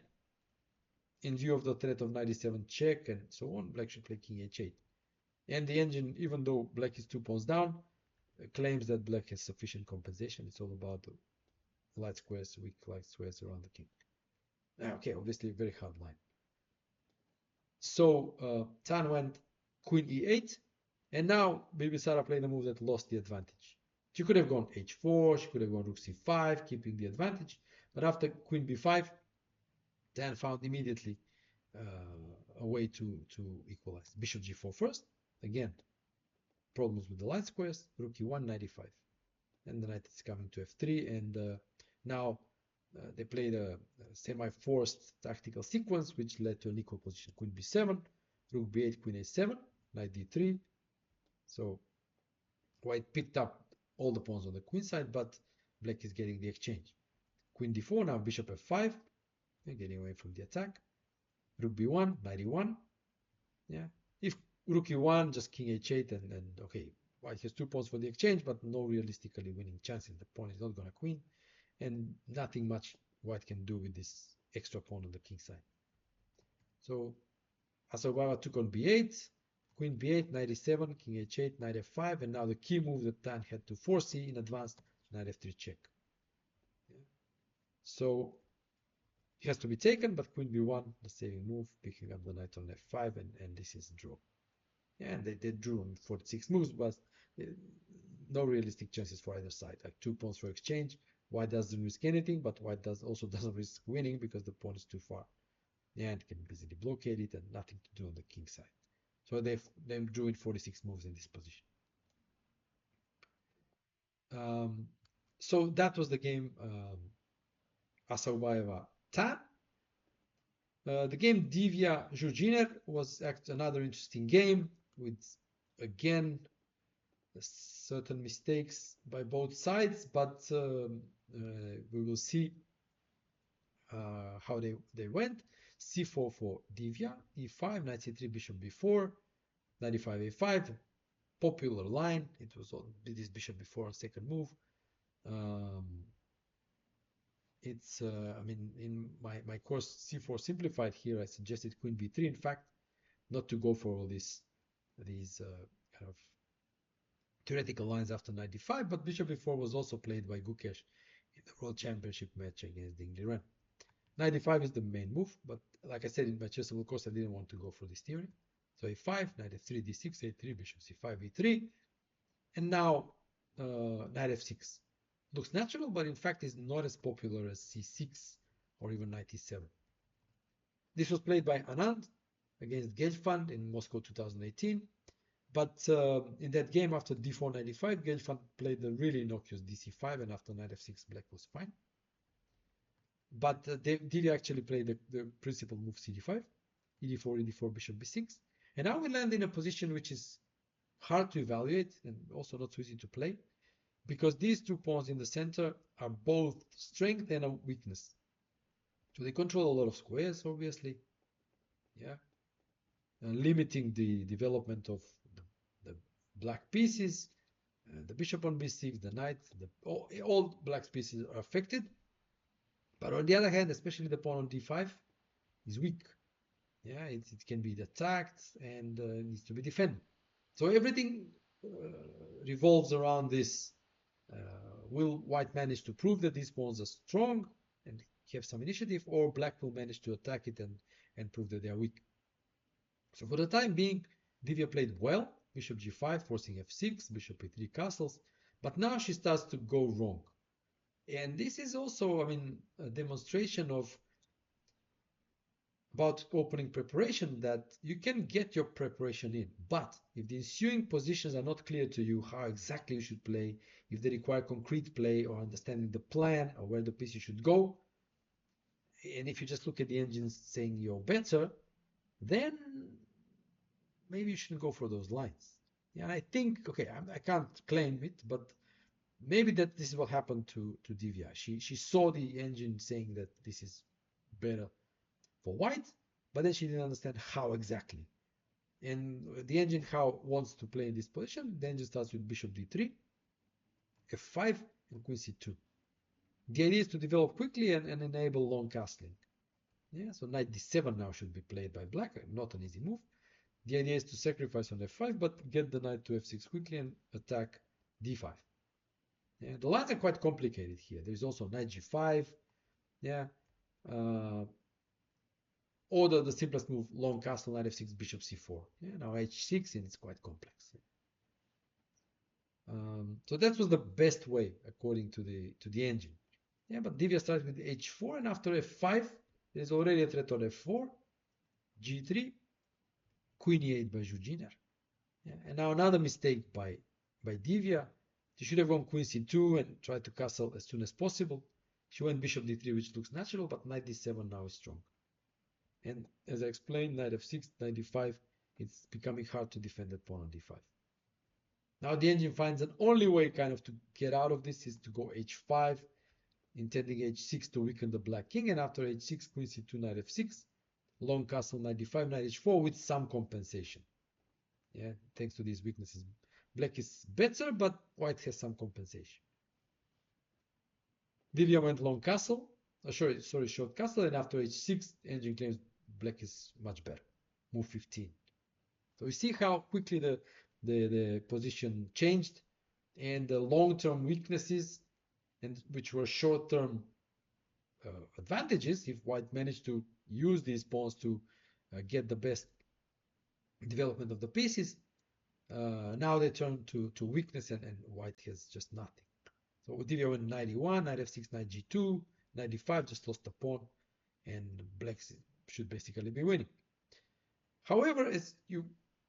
in view of the threat of 97 check and so on, black should play king h8. And the engine, even though black is 2 pawns down, claims that black has sufficient compensation. It's all about the light squares, weak light squares around the king. Okay, obviously a very hard line. So Tan went queen e8, and now Bibisara played a move that lost the advantage. She could have gone h4, she could have gone rook c5, keeping the advantage, but after queen b5, Tan found immediately a way to equalize. Bishop g4 first, again, problems with the light squares, rook e1, 95. And the knight is coming to f3, and now they played a semi-forced tactical sequence, which led to an equal position. Queen b7, rook b8, queen a7, knight d3. So white picked up all the pawns on the queen side, but black is getting the exchange. Queen d4, now bishop f5, getting away from the attack. Rook b1, 91. Yeah, if rook e1, just king h8, and okay, white has 2 pawns for the exchange, but no realistically winning chances. The pawn is not going to queen, and nothing much white can do with this extra pawn on the king side. So Assaubayeva took on b8, queen b8, 97, king h8, knight f5, and now the key move that Tan had to foresee in advance, knight f3 check. Yeah. So it has to be taken, but queen b1, the saving move, picking up the knight on f5, and this is a draw. Yeah, and they drew on 46 moves, but no realistic chances for either side. Like 2 pawns for exchange. White doesn't risk anything, but white also doesn't risk winning because the pawn is too far. Yeah, and can easily blockade it, and nothing to do on the king side. So they drew in 46 moves in this position. So that was the game. Assaubayeva Tan. The game Divya Gina was another interesting game with, again, certain mistakes by both sides, but we will see how they went. c4 for Divya, e5, knight c3, bishop b4, 95 a5, popular line. It was on this bishop b4 on second move. It's I mean, in my course C4 simplified here, I suggested queen b3, in fact, not to go for all these kind of theoretical lines after 95, but bishop b4 was also played by Gukesh in the World Championship match against Ding Liren. 95 is the main move, but like I said in my chessable course, I didn't want to go for this theory. So a5, knight f3, d6, a3, bishop c5, e3, and now knight f6. Looks natural, but in fact is not as popular as c6 or even knight e7. This was played by Anand against Gelfand in Moscow 2018. But in that game, after d4 95, Gelfand played the really innocuous dc5, and after knight f6, black was fine. But Divya actually played the principal move cd5, ed4, ed4, bishop b6. And now we land in a position which is hard to evaluate and also not so easy to play, because these 2 pawns in the center are both strength and a weakness. So they control a lot of squares, obviously. Yeah. Limiting the development of the black pieces, the bishop on b6, the knight, all black pieces are affected. But on the other hand, especially the pawn on d5 is weak. Yeah, it can be attacked and needs to be defended. So everything revolves around this. Will white manage to prove that these pawns are strong and have some initiative, or black will manage to attack it and prove that they are weak? So for the time being, Divya played well, bishop g5, forcing f6, bishop e3 castles, but now she starts to go wrong. And this is also, I mean, a demonstration about opening preparation, that you can get your preparation in, but if the ensuing positions are not clear to you, how exactly you should play, if they require concrete play or understanding the plan or where the pieces should go, and if you just look at the engines saying you're better, then maybe you shouldn't go for those lines. Yeah, I think, okay, I can't claim it, but maybe that this is what happened to Divya. She saw the engine saying that this is better for white, but then she didn't understand how exactly. And the engine how wants to play in this position. The engine starts with bishop d3, f5, and queen c2. The idea is to develop quickly and enable long castling. Yeah, so knight d7 now should be played by black. Not an easy move. The idea is to sacrifice on f5, but get the knight to f6 quickly and attack d5. Yeah, the lines are quite complicated here. There's also knight g5. Yeah, or the simplest move, long castle, knight f6, bishop c4. Yeah, now h6, and it's quite complex. So that was the best way according to the engine. Yeah, but Divya starts with h4, and after f5, there's already a threat on f4, g3, queen e8 by Gina. Yeah, and now another mistake by Divya. She should have gone queen c2 and tried to castle as soon as possible. She went bishop d3, which looks natural, but knight d7 now is strong. And as I explained, knight f6, knight d5, it's becoming hard to defend that pawn on d5. Now the engine finds an only way kind of to get out of this is to go h5, intending h6 to weaken the black king, and after h6, queen c2, knight f6, long castle, knight d5, knight h4 with some compensation. Yeah, thanks to these weaknesses. Black is better, but white has some compensation. Divya went long castle, short castle, and after h6, engine claims black is much better. Move 15. So you see how quickly the position changed, and the long-term weaknesses, and which were short-term advantages, if white managed to use these pawns to get the best development of the pieces, now they turn to weakness, and white has just nothing. So Divya went knight e1, knight f6, knight g2, knight d5, just lost the pawn, and black should basically be winning. However,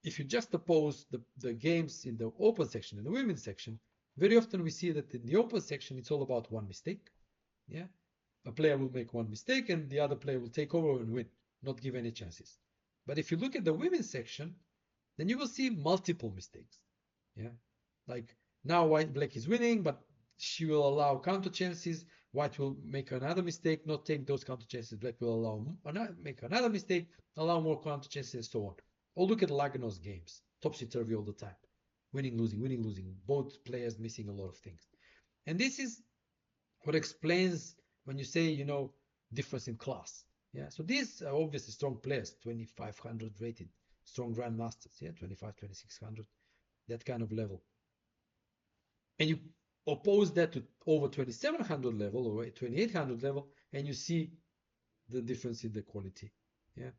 if you just oppose the games in the open section and the women's section, very often we see that in the open section it's all about one mistake. Yeah, a player will make one mistake and the other player will take over and win, not give any chances. But if you look at the women's section, then you will see multiple mistakes. Yeah, like now black is winning, but she will allow counter chances. White will make another mistake, not take those counter chances. Black will make another mistake, allow more counter chances, and so on. Or look at Lagno's games, topsy-turvy all the time, winning, losing, both players missing a lot of things. And this is what explains when you say, difference in class. Yeah, so these are obviously strong players, 2500 rated, strong grandmasters, yeah, 25, 2600, that kind of level. And you oppose that to over 2700 level or 2800 level, and you see the difference in the quality. Yeah,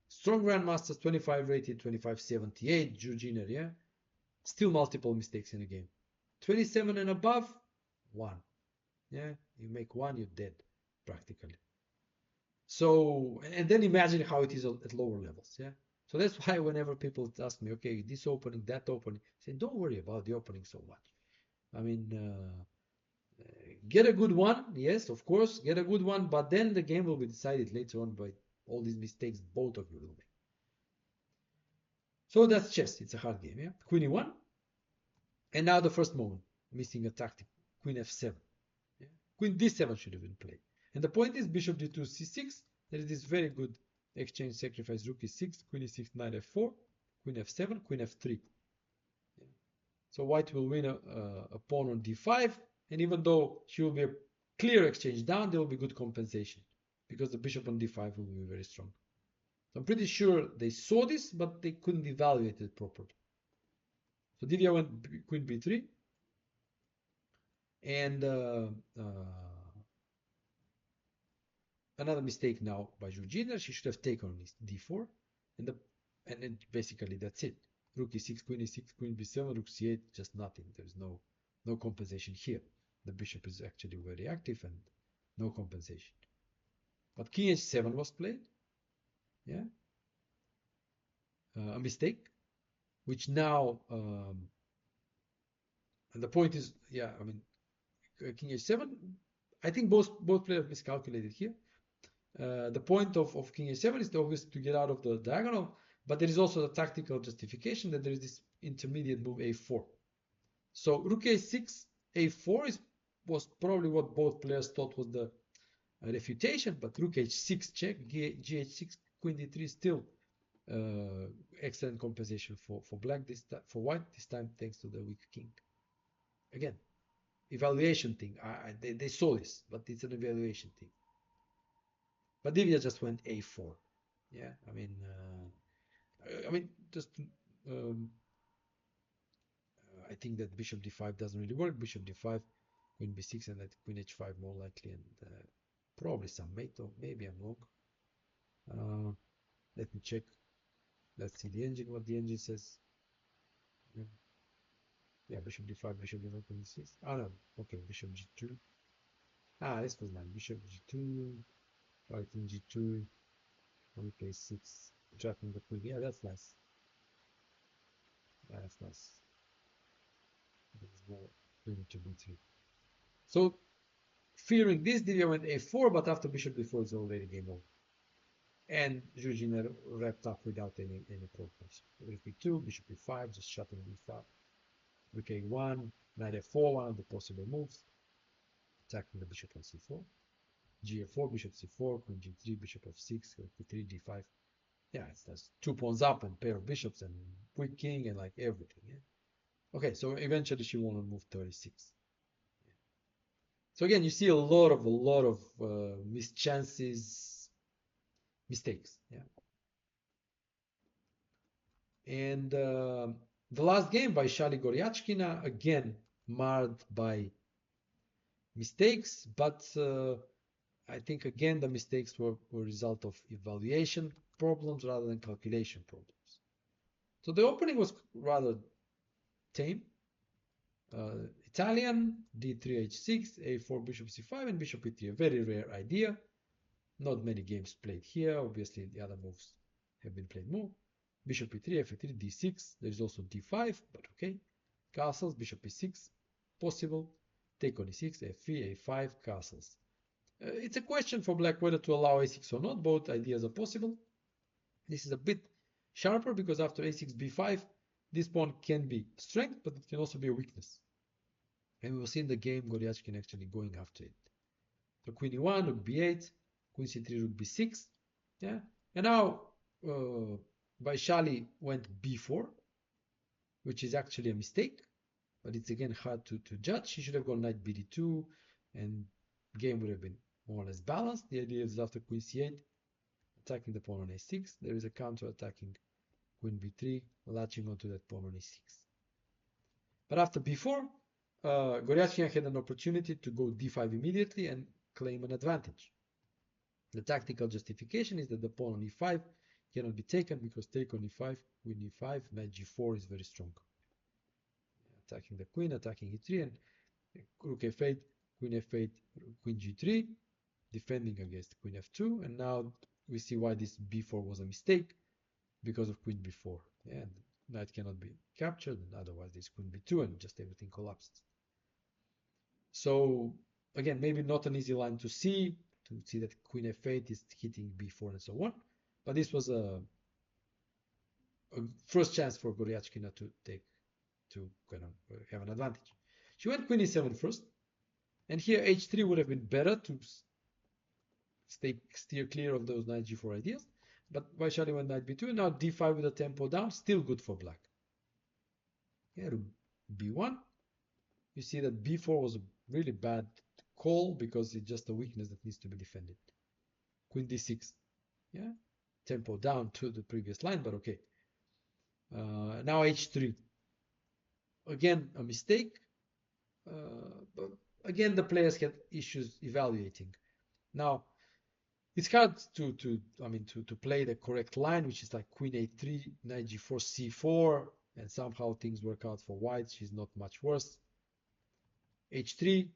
strong grandmasters, 25 rated, 2578, Gina, yeah, still multiple mistakes in the game. 27 and above, one. Yeah, you make one, you're dead practically. So, and then imagine how it is at lower levels. Yeah, so that's why whenever people ask me, okay, this opening, that opening, I say, don't worry about the opening so much. I mean, get a good one, yes, of course, get a good one, but then the game will be decided later on by all these mistakes both of you will make. So that's chess. It's a hard game, yeah. Queen e1, and now the first moment, missing a tactic, queen f7. Yeah? Queen d7 should have been played. And the point is bishop d2, c6. There is this very good exchange sacrifice, rook e6, queen e6, knight f4, queen f7, queen f3. Yeah? So white will win a pawn on d5, and even though she will be a clear exchange down, there will be good compensation because the bishop on d5 will be very strong. So I'm pretty sure they saw this, but they couldn't evaluate it properly. So Divya went queen b3, and another mistake now by Gina. She should have taken on d4, and then basically that's it. Rook e6, queen b7, rook c8, just nothing. There's no compensation here. The bishop is actually very active and no compensation. But king h7 was played. Yeah, a mistake, which now, and the point is, yeah, I mean, king h7. I think both players miscalculated here. The point of king h7 is obviously to get out of the diagonal, but there is also the tactical justification that there is this intermediate move a4. So rook a6, a4 was probably what both players thought was the refutation, but rook h6 check, gh6, queen d3 still excellent compensation for black this time, for white this time, thanks to the weak king. Again, evaluation thing. They saw this, but it's an evaluation thing. But Divya just went a4. Yeah, I mean, just um, I think that bishop d5 doesn't really work. Bishop d5, queen b6, and that queen h5 more likely, and probably some mate, or maybe I'm wrong. Let me check. Let's see the engine, what the engine says. Yeah, bishop d5, bishop d5, queen d6. Oh no, okay, bishop g2. Ah, this was nice. Bishop g2, right in g2, on k6, trapping the queen. Yeah, that's nice. Yeah, that's nice. There's more queen to b3. So, fearing this, Divya went a4, but after bishop d4 is already game over. And Gina wrapped up without any problems. Rook b2, bishop b5, just shutting b5. Rook a1, knight f4, one of the possible moves. Attacking the bishop on c4. G4, bishop c4, queen g3, bishop f6, p3, d5. Yeah, that's 2 pawns up and pair of bishops and quick king and like everything. Yeah? Okay, so eventually she won on move 36. So again, you see a lot of missed chances, mistakes. Yeah. And the last game by Vaishali Goryachkina, again marred by mistakes, but I think again the mistakes were a result of evaluation problems rather than calculation problems. So the opening was rather tame. Italian, d3 h6, a4 bishop c5, and bishop e3. A very rare idea. Not many games played here. Obviously, the other moves have been played more. Bishop e3, f3, d6. There is also d5, but okay. Castles, bishop e6, possible. Take on e6, f3, a5, castles. It's a question for black whether to allow a6 or not. Both ideas are possible. This is a bit sharper because after a6, b5, this pawn can be strength, but it can also be a weakness. And we will see in the game Goryachkina actually going after it. So queen e1, rook b8, queen c3, rook b6. Yeah. And now Vaishali went b4, which is actually a mistake, but it's again hard to judge. She should have gone knight bd2, and game would have been more or less balanced. The idea is after queen c8, attacking the pawn on a6. There is a counter attacking queen b3, latching onto that pawn on e6. But after b4, Goryachkina had an opportunity to go d5 immediately and claim an advantage. The tactical justification is that the pawn on e5 cannot be taken because take on e5, queen e5, knight g4 is very strong. Attacking the queen, attacking e3, and rook f8, queen f8, queen g3, defending against queen f2, and now we see why this b4 was a mistake, because of queen b4. Yeah, and knight cannot be captured, and otherwise this queen b2, and just everything collapses. So again, maybe not an easy line to see that queen f8 is hitting b4 and so on, but this was a first chance for Goryachkina to kind of have an advantage. She went queen e7 first, and here h3 would have been better to steer clear of those knight g4 ideas, but Vaishali went knight b2, and now d5 with the tempo down, still good for black. Yeah, b1. You see that b4 was a really bad call because it's just a weakness that needs to be defended. Queen d6. Yeah, tempo down to the previous line, but okay. Now h3. Again, a mistake. But again, the players had issues evaluating. Now, it's hard to play the correct line, which is like queen a3, knight g4, c4, and somehow things work out for white. She's not much worse. h3,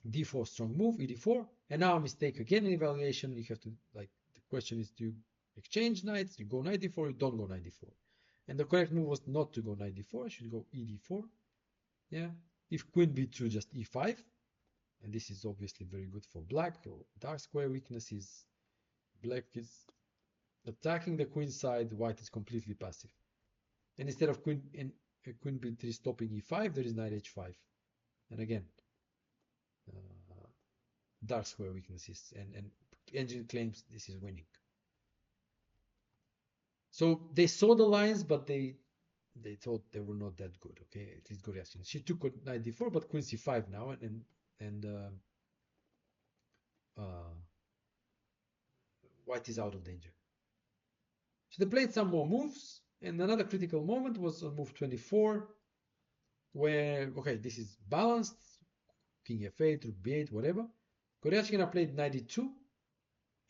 d4, strong move, ed4, and now a mistake again in evaluation. You have to, like, the question is, do you exchange knights? You go knight d4, you don't go knight d4. And the correct move was not to go knight d4, I should go ed4. Yeah, if queen b2, just e5, and this is obviously very good for black. Dark square weakness is black is attacking the queen side, white is completely passive. And instead of queen b3 stopping e5, there is knight h5. And again, dark square weaknesses, and engine claims this is winning. So they saw the lines, but they thought they were not that good. Okay, at least Goryachkina. She took knight d4, but queen c5 now, and white is out of danger. So they played some more moves, and another critical moment was on move 24, where, okay, this is balanced, king f8, rook b8, whatever. Goryachkina played knight e2,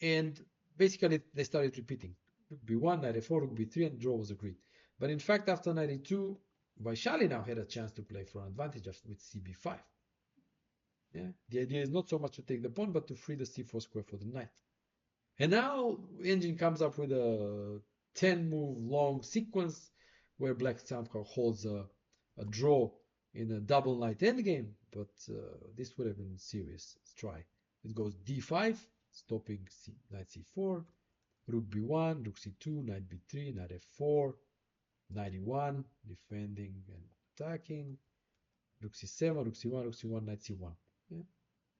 and basically they started repeating. Rook b1, knight f4, rook b3, and draw was agreed. But in fact, after knight e2, Vaishali now had a chance to play for an advantage with cb5. Yeah? The idea is not so much to take the pawn, but to free the c4 square for the knight. And now engine comes up with a 10-move long sequence where black somehow holds a draw in a double knight endgame, but this would have been serious. Let's try. It goes d5, stopping knight c4, rook b1, rook c2, knight b3, knight f4, knight e1, defending and attacking, rook c7, rook c1, rook c1, knight c1. Yeah.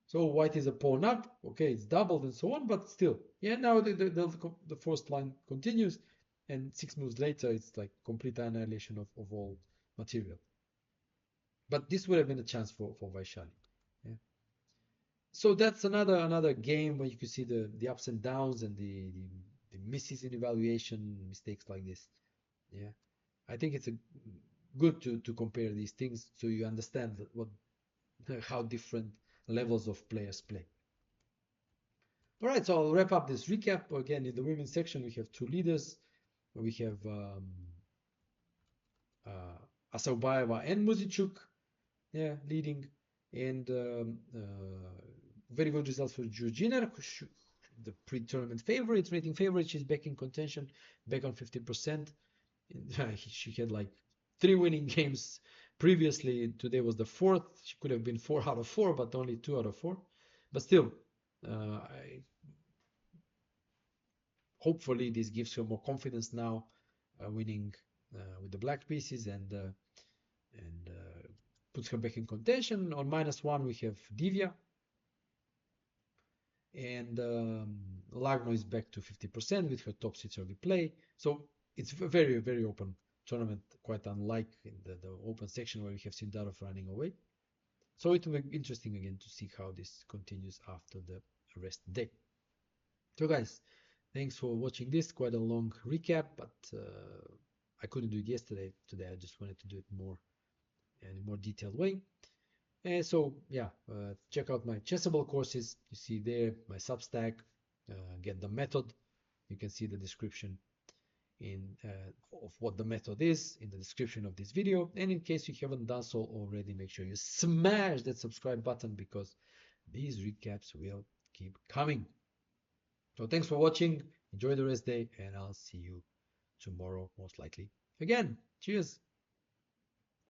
So white is a pawn up, okay, it's doubled and so on, but still, yeah, now the first line continues, and 6 moves later, it's like complete annihilation of all material. But this would have been a chance for Vaishali. Yeah. So that's another game where you can see the ups and downs and the misses in evaluation, mistakes like this. Yeah, I think it's good to compare these things so you understand how different levels of players play. All right, so I'll wrap up this recap. Again, in the women's section, we have 2 leaders. We have Assaubayeva and Muzychuk, yeah, leading, and very good results for Gina, the pre-tournament favorite, rating favorite. She's back in contention, back on 50%. She had like 3 winning games previously. Today was the 4th. She could have been 4 out of 4, but only 2 out of 4. But still, hopefully this gives her more confidence now, winning with the black pieces, and puts her back in contention. On -1 we have Divya, and Lagno is back to 50% with her top seed early play. So it's a very, very open tournament, quite unlike in the open section where we have Sindarov running away. So it will be interesting again to see how this continues after the rest day. So guys, thanks for watching this. Quite a long recap, but I couldn't do it yesterday. Today I just wanted to do it more in a more detailed way. And so yeah, check out my Chessable courses. You see there my Substack. Get the method. You can see the description of what the method is in the description of this video. And in case you haven't done so already, make sure you smash that subscribe button, because these recaps will keep coming. So thanks for watching. Enjoy the rest day, and I'll see you tomorrow most likely again. Cheers.